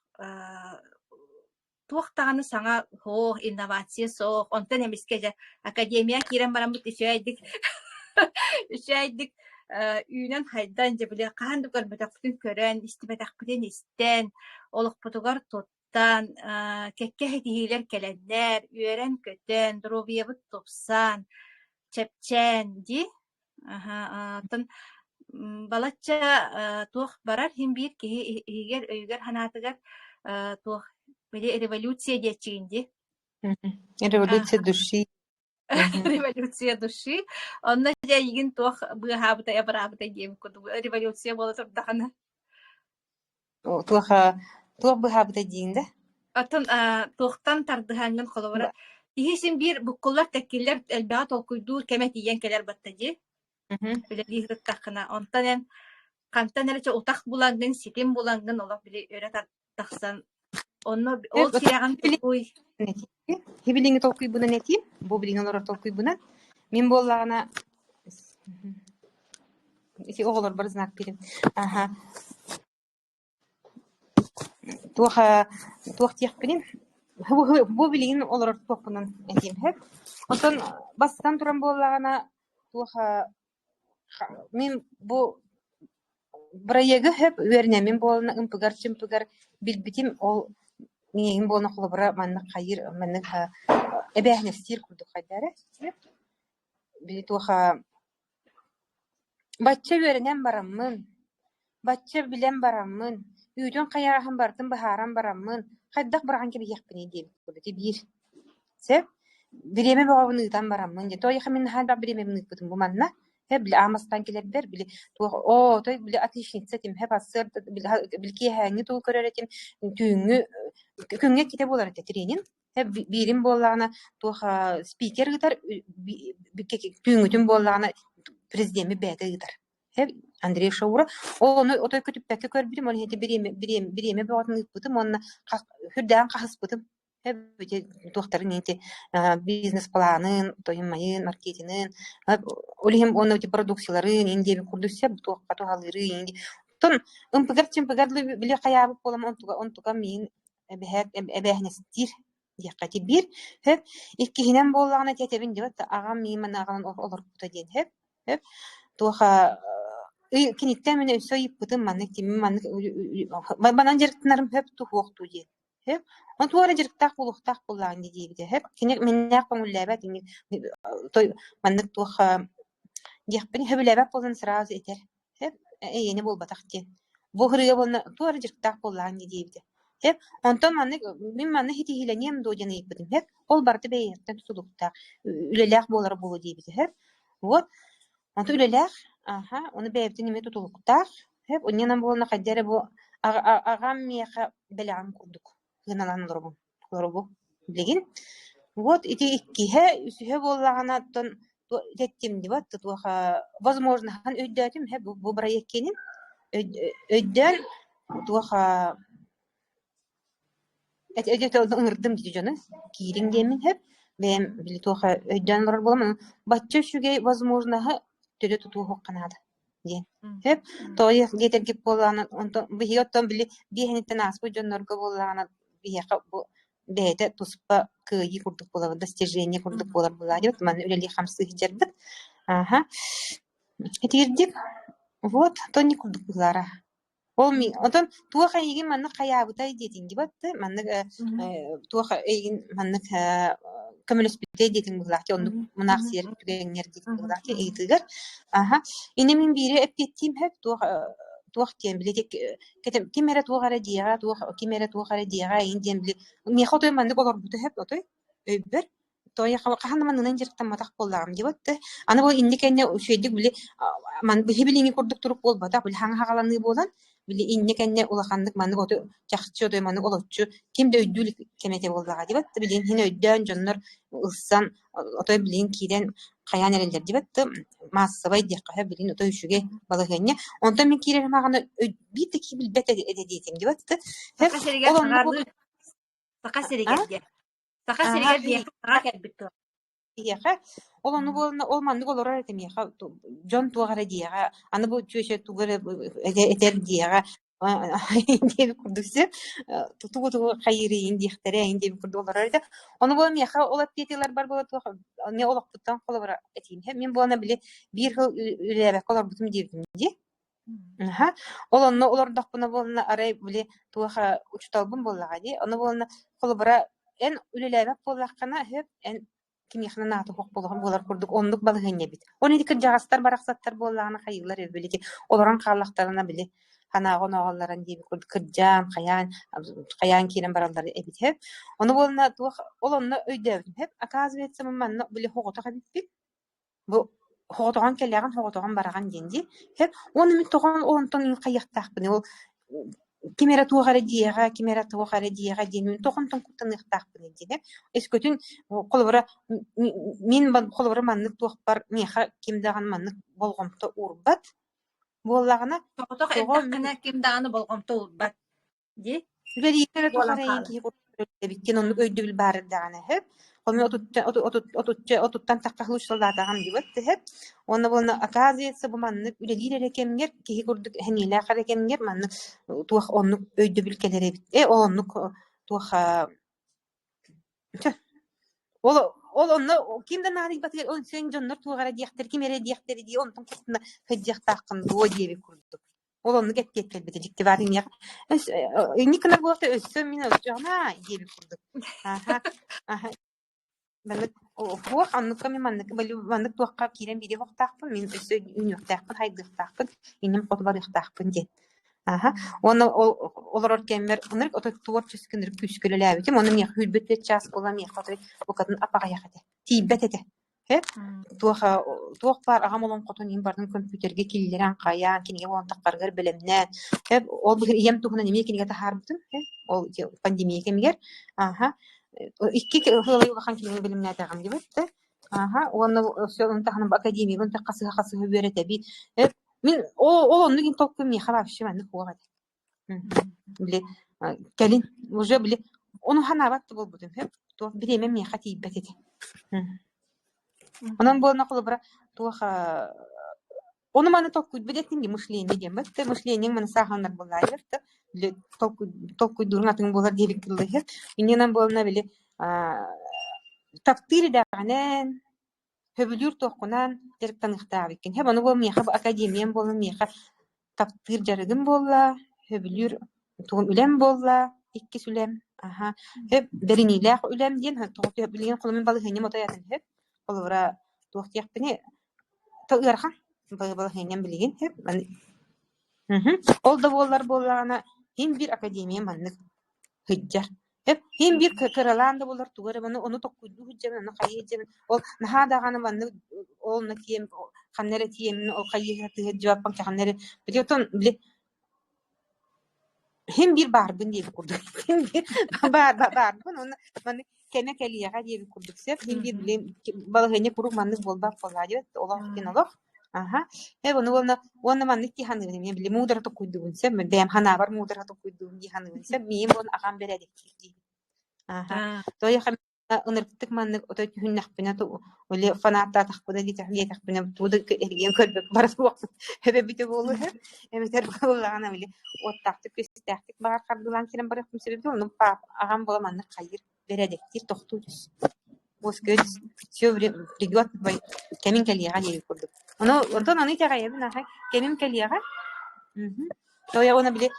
туохтааны саңа хоох инновация соох. Онтан эмиске же академия кирен барамыт үчәйдик үйнен хайдан же биле каан дугар бетакпытын көрөн, истибетакпытын истен, олохпутугар туттан, кекке хетихилер келеннер, үйерен көтөн, дробиябыт топсан, чепчен ди. Тон балача туох барар хим бир ки игер өйгер ханатыгар туох биле революция дечигинди. Революция души. Революция души. Онна же игин туох быхабыта ябарабыта гем куду. Революция боло турдахана. Туох быхабыта дейинде? Атын туохтан тардыхангын колобара. Ихисин бир буккуллар теккиллер элбаға толкуйду кеме тиен келер батта ди. Биле лихрык тахына. Онтан кантан элече утак булангын, ситим булангын олох биле өре тахсан. Онно ол сираган толкуй. Хибилинги толкуй буна нети, бу билingen олар толкуй буна. Мен боллагана ити оголор бар знак берем. Туох тиякпенин. Бу билingen олар толкунан этим хеп. Онтон бастан туран боллагана туоха мен бу проегі хеп үерне мен болна ымпыгар чымпыгар билбитим ол нигин болна холобра манны кайыр манны эбэхне стир курду хайдары били туоха бачча үеренен бараммын бачча билен бараммын үйдөн каягахан бардым бахаран бараммын хайдак барган кеби якпыны дейм курду бир сеп биреме багабыныгытан бараммын де той хамин хада биреме быныгытын бу манна хеп били амастан келердер били туох той били отличница тим хеп ассыр билки хаңы туу көрөретим түйүңү күнгө ките болар тренинг хеп бирим боллагана туох спикер гытар түйүңүтүн боллагана президент бэте гытар Hep Andrei Şaura onu otoy kötüppäke körbüdüm onu hete bireme bağatını ıpbıdım onu hürden kahıspıdım. Hep doktorun enti biznes planın, toyunmayın, marketinin, olihim onu produksiyaların indi bir kurdusya bu toqqa halırı indi. Ton ımpıgar bile kayabı bolam ontuga min ebehet ebehnestir dikkati bir hep ikkihinen bollağına tetebin diyor ağam miman ağam olur buta diyen hep tuha kinitten mene söйіп бытым маннык тими маннык банан жериктинарым hep тухукту диен hep он туара жериктак булуктак буллагын дийбите hep кине меннак коңуллабат той маннык туха диякпени хөбүләбәк болан сразу этер hep эйени болбатак диен бу хырыга болна туара жериктак буллагын дийбите hep онтон маннык мен манны хитиһиленем доден ийбитим hep ол барды бейертен тутулуктак үлеләк болар болу дийбите hep вот онто үлеләк onu beyefti nime tutuluktaq hep onyanan bolna kaddere bu agam miyaqa belan kurduk gınalan lorobu bilgin вот ити иккиhe үсүһө боллаганаттан теттим дибат туха возможно хан өйдәтим hep bu проекткенин өйдән туха эте ыңырдым диди жана кирин демин hep бем били туха өйдән лорор боламын батча шугей возможно төдө тутуу хокканада диен hep тоя гетергип боланы онто бихиоттон били бихенитен аспы жоннорго боллагана бихека бу бейте туспа кыйы курдук болабы достижение курдук болар була деп ман үлели хамсы жербит этирдик вот тони курдук булара ол ми отон туаха ийгин манны каябытай детин дибатты манны туаха ийгин манны коммунистите детин булакты онну мунаксер түгеңнер детин булакты эйтигер инемин бири эпкеттим hep туах тем билетек кетем кимере туагара дияга кимере туагара дияга инден били мехотой манны болор буту hep отой өйбөр тоя каханна маннын жериктен матак боллагам дибатты аны бу индикене шөйдүк били ман бихибилини курдук туруп болбата били хаңагаланы болан били инникене улахандык манны ото жакчы отой манны олоччу кимде өйдүлүк кемете боллага дибатты билин хин өйдөн жоннор ылсан отой билин кийден каян эрелер дибатты массабай дикка билин отой үшүге балыгыне онтон мен кирем аганы бити кибил бете эдедитим дибатты Сака серегер Иеха ол аны болна ол манны болорар этем иеха жон туагара диега аны бу чөшө тугара этер диега индеби курдуксе тутугу хайри индихтере индеби курдулар да аны болом иеха олат петилар бар болот не олоктуктан колобара этин мен болна биле бир хыл үлебек колор бутум дебдим ди ол онно олордокпуна болна арай биле туаха учталбын боллага ди аны болна колобара эн үлелебек боллаккана хеп эн ким яхна наты хок болар курдук ондук балыгыне бит. Оны дикер жагастар бараксаттар боллагына хайылар эбелики. Олоран каллактарына биле ханагон оголларын диби курдук кыржам, каян кирен баралдар эбит хеп. Оны болна тух олонно өйдөбүм хеп. Оказывается, манна биле хогото кабитпи. Бу хоготоган келяган хоготоган бараган денди. Хеп, оны ми тогон олонтон каяктакпын. Ол кимера тугара диега денүн тохонтон куттаныктакпын дине эскөтүн колбора мен колбора маннык туакпар меха кимдаган маннык болгомто урбат боллагына тогона кимдаганы болгомто урбат ди берикере тугара энки биттен онну өйдөбүл бардаганы хеп коме отуттан таккахлушалдаган дибет хеп оны болна оказывается бу маннык үлелилер экемгер киги курдук хениле карекемгер маннык туах онну өйдөбүл келере бит онну туах ол онну кимден ари батыр он сен жоннор тугара диактер кимере диактер ди онтон кутна хедиактакын до диби курдук ол онну кеттек бит дикте барын я никна болот өссө мен өсөна диби курдук Маннык хуак анныкка мен маннык туакка кирен бири хоктакпын мен өсө үнүктакпын хайдыктакпын инем котбарыктакпын ден оны олор кемер онрик ото творческий күскөлөлөбүтүм оны мен хүлбөттө час болам я каты окатын апага якате тийбетете туох бар агам олон котун ин бардын компьютерге киллерен каян кинеге болон таккаргар белемнен ол бир ем тухуна неме кинеге тахарбытым ол пандемия кемгер икки хылы бахан киле билимне тагам дибетте оны все он тахны академия он такасы берете бит Мен ол онны кин толку ми хабаршы мен хуга. Биле келин уже биле onu hanabat bolbudum hep to bireme mi hati betete. Ondan bolna kolubra to onu mana толку бедетинги мышление дем бат те мышление мен сахандар болайыр та биле толку дурнатын болар дебик кылды. Миннен болна биле тактир даганен хөбүлүр токунан директан ыктаабы кен. Хеп аны бол миха академиям болу миха тактир жарыгым болла, хөбүлүр тугум үлем болла, икки сүлем. Аха. Хеп беринилах үлем ден топ билген колумен балы хенем отаятын хеп. Олора токтяпны тоярхан балы хенем билген хеп. Ол да боллар боллагана һин бир академия маннык хыджар. Hep hem bir kıralanda bolar tugara bana onu tokkuydu hüccem onu kayıcem ol naha dağanı bana ol nakiyem kanere tiyem o kayıcı cevap banka kanere biliyorsun bile hem bir barbun diye kurduk hem bir barbun onu bana kene keliye diye kurduk sef hem bir bile balahene kuruk manlık bolbak bolacı olah kin olah aha hep onu manlık ki hanı benim bile mudara tokkuydu sef ben hana var mudara tokkuydu diye hanı sef miyim onu akam beredik Aha. Toy xam ынырыктык маннык ото хүннәхпенә ту оле фаната тахпыда ди тахлия тахпына туда эрген көрбөк барыс вак хебе бите болу хеп эметер боллагана биле оттакты көстәктик бар кардылан кирен бар хем себеби onu пап агам бола маннык кайыр бередек тир токтуйбуз воскөз всё время придёт бай кемин келига дип курдук onu ondan аны тагая бина хай кемин келига тоя ona биле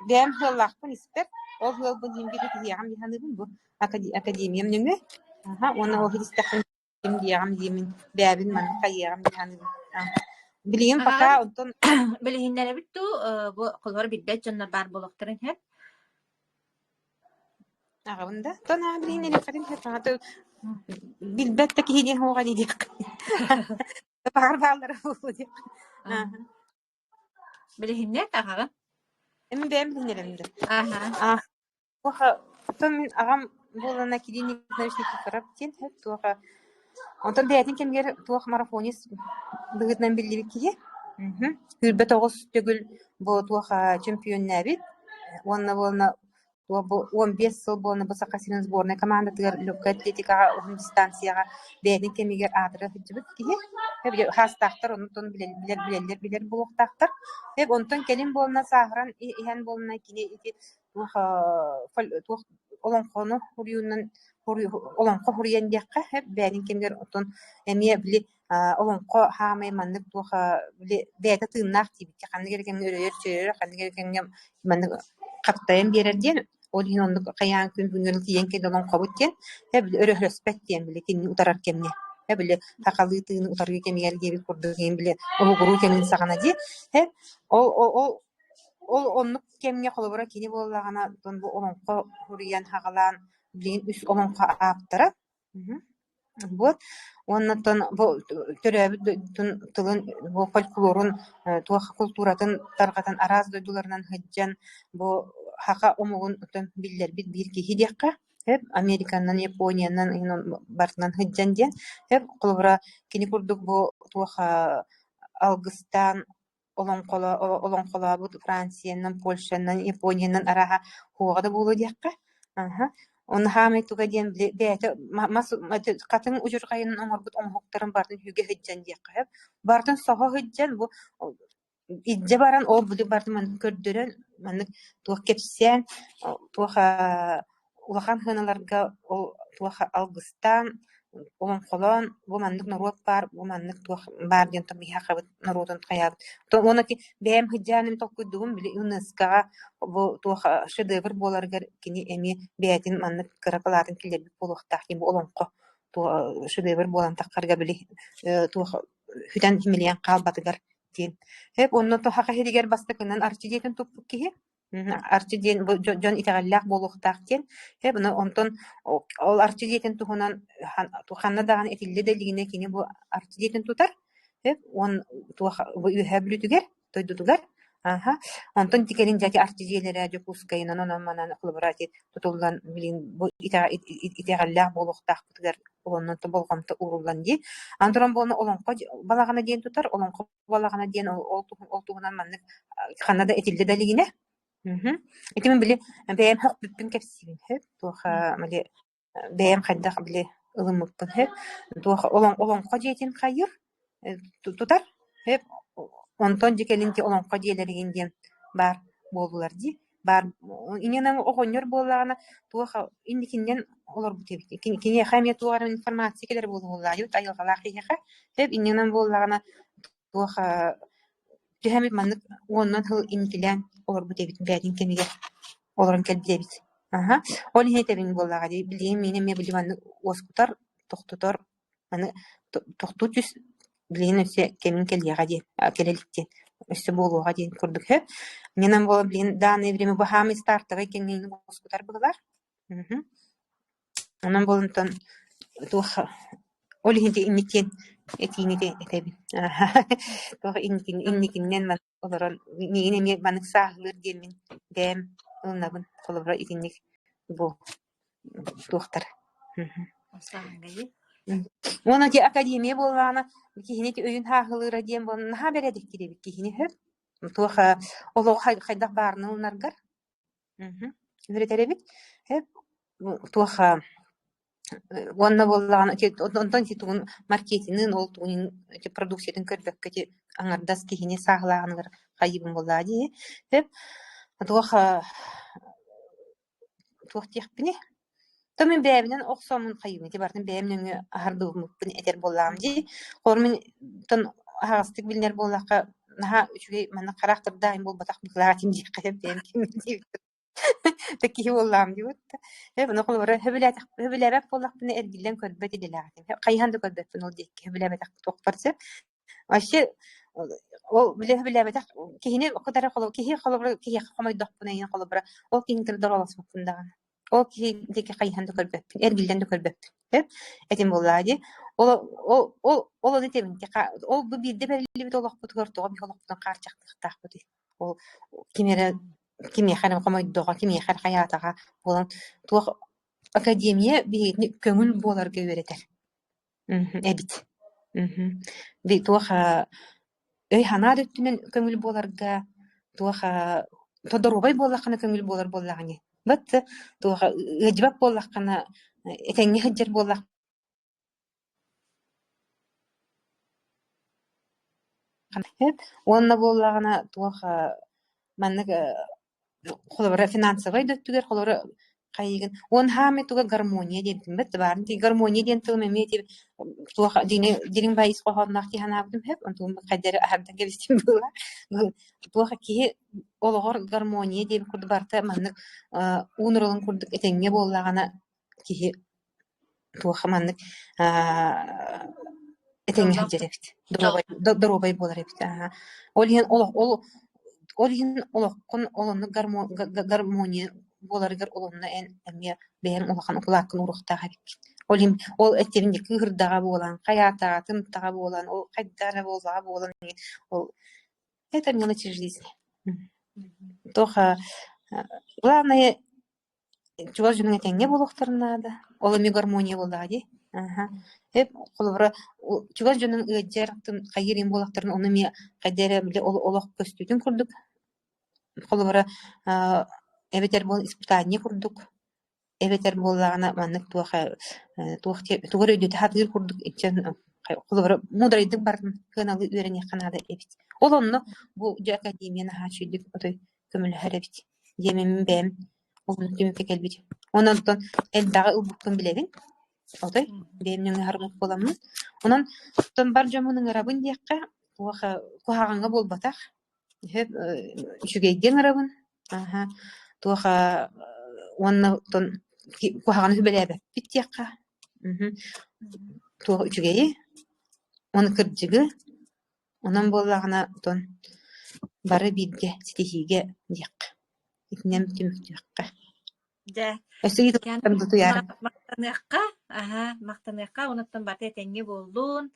бем хыллакпын испек ол бұл емгеде тиягам диханыбын бұл академиям неме аха оны ол христахын диягам деймін бәбін мен кайягам диханыбын билген пока онтон билгеннәре битту бу колор биддет жаннар бар болоктарын хеп агында тона билгеннәре кадим хеп аты билбетте киһине хога дидик бар балдар бу дип билгеннәр тагага эми бәм билгеннәремде аха Туха, мен агам болана кидини научники карап тен хеп туха. Онтон бәйтин кемгер тух марафонис быгытнан билдибик кие. Хүрбе тогус төгүл бу туха чемпионна бит. Онна болна бу 15 жыл болна бу сакасинин сборная команда тигер легкая атлетикага дистанцияга бәйтин кемгер адры хитбит кие. Хеп хастактар онтон билер булуктактар. Хеп онтон келин болна сагран иһен болна кини ити тух олонкону хуруйунан олонко хуруян дякка хеп бәнин кемгер отон эмие били олонко хаамай маннык туха били бәйtä тыыннаах тибитке канныгер кемге өрөөр чөөрөр канныгер кемге маннык каттайын берерден олин ондук каяан күн күнгөрүл тиен кен олонко буттен хеп өрөһөспэт тиен били кинни утарар кемне хеп били такалы тыыны утаргы кемгер деби курдук кен били олугуруу кемин сагана ди хеп ол оннук кемге колобура кини боллагана тон бу олонко хуруян хагалаан билин үс олонко ааптара вот оннотон бу төрөбү тылын бу фольклорун туаха культуратын таргатан араз дойдуларынан хыджан бу хака омугун тон биллер бит бир кихи декка хеп Американнан Япониянан бартынан хыджан ден хеп колобура кини курдук бу туаха Алгыстан олонкола бу Франциянан, Польшанан, Япониянан араха хугада болу дияққа. Оны хамай туга ден бәйті қатын ұжыр қайынын оңырбыт оңғықтарын бардың хүге хыджан дияққа. Бардың соға хыджан бұл идже баран ол бұды бардың маны көрдірін, маны туға кепсен, туға улахан хыналарға туға Алгыстан, олонколон бу маннык народ бар бу маннык тух бар ден там я хабыт народын каябыт то онаки бэм хыджаным толкуйдугум биле ЮНЕСКО бу тух шедевр боларга кини эми бэйтин маннык каракалатын килер болохтах ким олонко то шедевр болан таккарга биле тух хүтен миллион калбатыгар ден хеп онно то хака хедигер бастыкынан арчы дейтин туппук кихи арчы ден жон итагаллах болохтах кен хеп онтон ол арчы дейтин тухунан туханна даган этилле делигине кини бу арчы дейтин тутар хеп он туха бу үһәблүтүгер тойдутугар Ага. Онтон тикерин жати артизиелere жокускайынан онан манан кылбырати тутулдан билин бу итегаллах болохтах бутгар олоннон то болгомто урулдан ди. Андырон бону олонко балагана ден тутар, олонко балагана ден олтугунан маннык ханада этилде далигине. Итимен били бэм хак бүппүн кепсибин хэп. Туха мали бэм хаддах били ылымыппын хэп. Туха олонко жетин кайыр тутар хэп. Онтон жекелинти олонко диелерин ден бар болдулар ди. Бар иненен огоньор боллагана туха индикинден олор бутебит. Кине хамия тугар информация келер болдулар. Ют айылгалак хиха хэп иненен боллагана туха Тühämip manнык ondan hıl intilen olur bu debit bädin kemiге olorun kel debit. Aha. Ol hetebin bollaga di bileyim meni me bilman oskutar toktutor mani toktutus bileyim öse kemin kel yaga di kelelikti. Öse boluga di kurduk he. Менен бол билин даны время бахами стартыга кеңнен осkutar булар. Онан болунтан туха ol hinte inniken etini de etebi. Toh innikinden man olaran nine me baнык sağlır gelmin dem onabın kolobra itinnik bu doktor. Саангайы. Ona ki akademiye bolana kihini ti öýün haglyra diýen bolana ha beredik kirebik kihini höp. Toha olo hayda barny onargar. Öğreterebik. Hep toha Онна боллаган онтон ситун маркетингин олтугун продукциятын көрбөккө аңардас кихине саглаганыр кайыбын боллади деп туха тухтихпине томин бэбинен оксомун кайыбын ти бартын бээмнен ардыгмын этер боллагам ди хормин тон агастык билнер боллакка наха үчүгей мана карактыр дайым болбатак былагатин ди кайып бэм ким такие воллам диут. Bunu kolora höbülebek bollakpını ergillen körbet edilatin. Kayhandı körbet bunu dik höbülebetak tokparsa. Aşı o bile höbülebetak kihini o kadar kolu kihi kolora kihi kamay dokpuna yin kolora o kintir daralas bakında. O kihi dik kayhandı körbet ergillen körbet. Hep etim bolladi. O ne temin ki o bu bir de belli bir olak bu tortu bir olak bu qarçaqtık taqbudi. O kimere kim yaxarım qomoydoga kim yaxar hayataga bolan tuq akademiya bihetni köngül bolarga öğreter. Ebit. Bi tuq öy hana döttünen köngül bolarga tuq todorubay bolakana köngül bolar bolagani. Bat tuq ejbak bolakana etengi hajjar bolak hep onna bolagana tuq manнык холора финансовый дөттүгер холора кайыгын он хаме туга гармония дентим бет барын ти гармония дентим мети туга динин байс кохоннак ки ханабдым хеп онтум кадер ахардан гебистим була туга ки олгор гармония деп курд барта маннык унролун курдук этеңге боллагана ки туга маннык этеңге хаджерепт дробай болар эпт ол Олин олоққын олонны гармония боларыгар олонна әмия бәйін олақан ұлақын ұрықтаға беккен. Ол әттерінде күйірдаға болан, қаятаға, тымтаға болан, ол қайдара болаға болан. Это мелочи жизни. Тоха, главное, чугар жүнің әтенге болуқтарын ады. Олыми гармония болаға. Hep kolora çugar jönün öjertüm kayırın bolakların onu mi kadere bile olak köstüdün kurduk. Kolora ebeter bol испытание kurduk. Ebeter bollagana manнык tuğar ödütü hadir kurduk. İçen kolora mudraydık barın kanalı öğreni kanada ebit. Olonno bu akademiyana haçıydık otoy kömül harebit. Yememin bem onu tümüke gelbit. Ondan el dağı ılbıkkın bilevin. Otoy бемнең хармык боламын. Онан тон бар жамының арабын дияққа кухаганга болбатак. Хеп үчүгейген арабын. Туха онны тон кухаганы хүбеләбе бит дияққа. Туха үчүгейи. Оны кырджыгы. Онан боллагына тон бары бидге стихиге дияққа. Итнем түмүк дияққа. Да. Мактаныкка, онуттан бата этеңге болдун.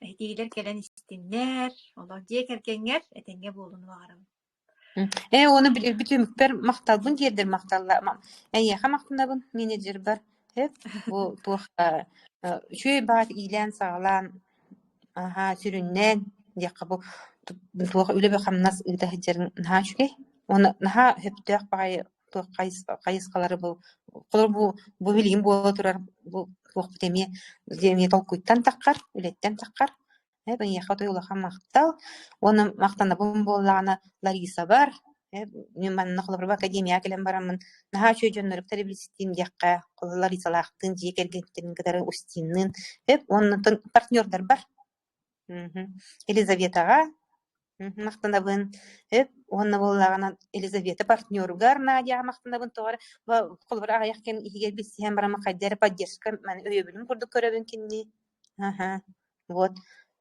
Этигилер келен истиннер, олар дие келгенгер этеңге болдун багарам. Onu bütümükper maktalbın diýerdir maktallar. Äýähe maktalabın menejer bar. Hep bu şu baat ilen sağlan sürünnen diýekkä bu tuğ üle bir hamnas ýa-da hejeriň ha şüke. Onu naha hepdeq baý tuğ gaýysgalary bu bilim bola turar bu tuğ bitemi diýeni tolkuytdan takkar,ületden takkar. Ben ýa-da ýola maktal. Onu maktanabyn bollany Larisa bar. Men manna bir akademiýa gelen baramyn. Naha şu jönleri telebilistim diýekkä Larisa laqtyn jegergentlerin kadar ustinnin hep onun partnёrlar bar. Елизаветаға мақтанабын hep онна боллагана Елизавета партнёргар Надяга мақтанабын тоғар колбар аяк кен игер бисем барама кайдер поддержка мен өйөбүнүм курдук көрөбүн кинни вот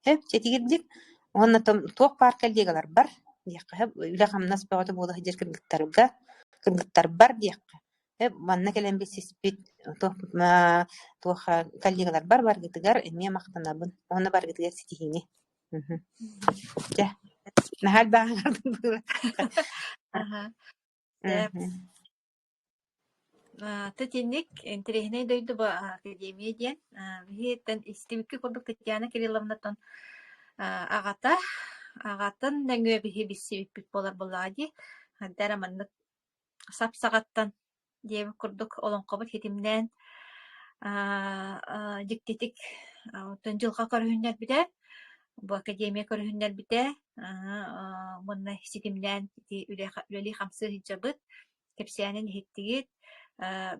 hep четигирдик онна тоқ паркалдегалар бар диякка hep үле хамнас багыты бола хежер кыргыттар бар диякка hep манна келен бисиспит тоқ коллегалар бар гытыгар эме мактанабын онна бар гытыгар ситихини Ya, nahal banget. Тетинник интерехне дойду ба академия диен. Бихеттен истибикки курдук Татьяна Кирилловнатон агатын нәңгө бихи биссибиппит болар болади. Хаддара маннык сапсагаттан диэби курдук олонкобут хетимнен диктетик тонжилга көрүннер биде. Bu akademiya körühünler bite. Bununla sitimden üleri hamsı hicabıt. Kepsiyanen hittigit.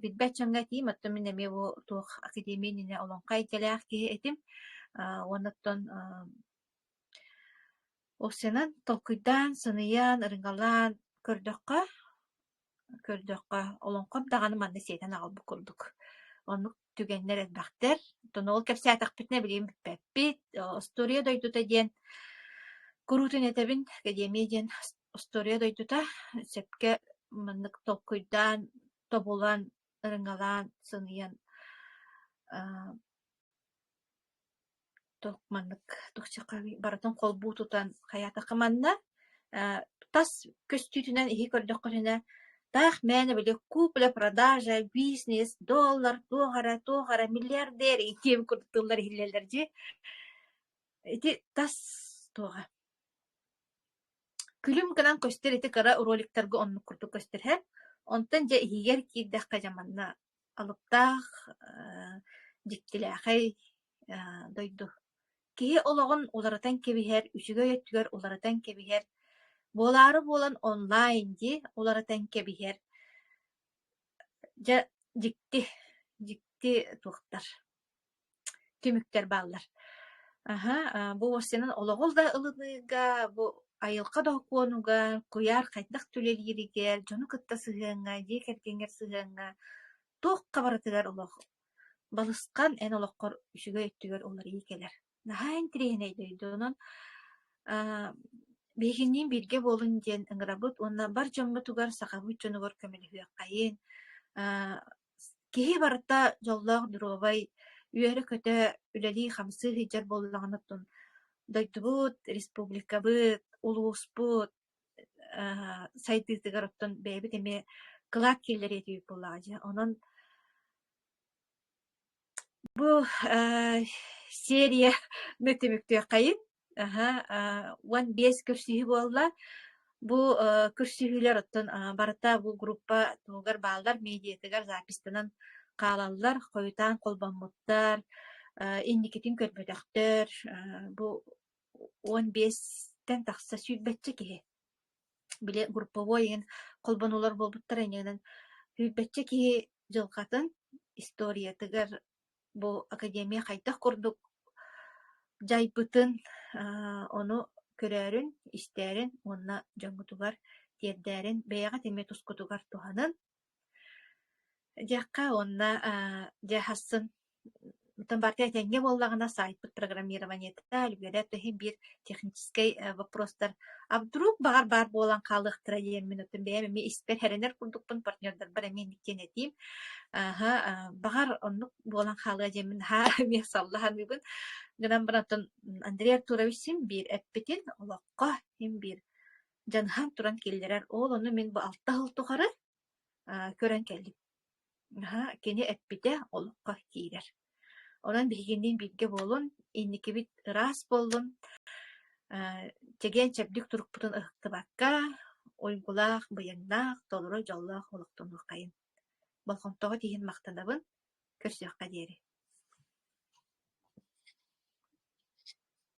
Bitbet çanga tiyim. Atto minne bu tuğ akademiyanine olan kaytelak ki etim. Onatton o senin tolkuydan sınıyan, ırıngalan kördökka olan kom dağını manne seyden ağıl bu kurduk. Onu tügenler etbakter. Tonol kepsiya takpitne bileyim pepit. Ostoriya doyduta diyen. Kurutun etebin akademiya diyen ostoriya doyduta. Sepke manlık tolkuydan tobulan, ırıngalan, sınıyan manlık tukçaka baraton kolbu tutan hayata kamanna. Tas köstütünen ihi kördökkörüne Тах мәне биле купля продажа, бизнес, доллар, тоғара, миллиардер, итем курдулар хиллелерди. Ити тас тоға. Күлүм канан көстер ити кара роликтерге онну курду көстер. Онтан же игер кирдах кажаманна алыптах диктилахай дойду. Кие ологон уларатан кебихер, үчүгө өттүгөр уларатан кебихер. Болары болан онлайн ди уларатан кебихер. Ja dikti tuğtar. Tümüktер bağlar. Bu senin olağol da ılıdıga, bu ayılqa da okuonuga, kuyar kaytdak tüleliriger, jonu kıtta sığınga, jekergenger sığınga, tuğ kabaratıgar olağ. Balıskan en olağqorüşüge öttüger olar iyi keler. Daha entirehine duydu onun. Beginnin birge bolun diyen ıngırabıt, onna bar jonga tugar saqabıt jonugar kömeli hüyak kayın. Киһи барыта жоллоох дуробай үөрэ көтө үлэлии хамсы хиджар боллаҕынаттын дойдубут республикабыт улууспут сайтыытыгароттон бэйбит эми кылаак киллери этибит буллаҕа. Онон бу серия нөтөмүктүө кайын 15 көрсүһү буолла. Бу көрсүһүлөр оттон барыта бу группа тугар баалар медиатыгар запистанан каалаллар, койутаан колбоммуттар, инникитин көрбөтөхтөр, бу 15-тен тахса сүйбэтче киһи. Биле групповой еген колбонулар болбуттар энегенен сүйбэтче киһи жылгатын историятыгар бу академия хайдах курдук жайбытын ону көрөрүн, истээрин, онна жоңгутугар тиердээрин, бэйаға теме тускутугар туханын. Жакка онна жахасын Тан партия тенге боллагына сайт программированиета үлгерә төһи бир технический вопростар. А вдруг бар болан калыктыра диен минутын бәме ми испер хәренер курдукпын партнердар бар мен дикен этим. Багар оннук болан калыга жемин ми саллахан бүгүн. Гынан баратын Андрей Артурович син бир эппетин олокка хим бир жанхан туран киллерер ол оны мен бу алта хылтухары көрөн келдим. Кени эппите олукка киирер. Онан бигендин бигге болун, инникибит ырас болун, теген чэбдик турукпутун ыхтыбакка, ойгулаах, быяҥнаах, толура жоллаах олуктунук кайын. Болхонтоҕо тиһин мактанабын, көрсүөххэ диэри.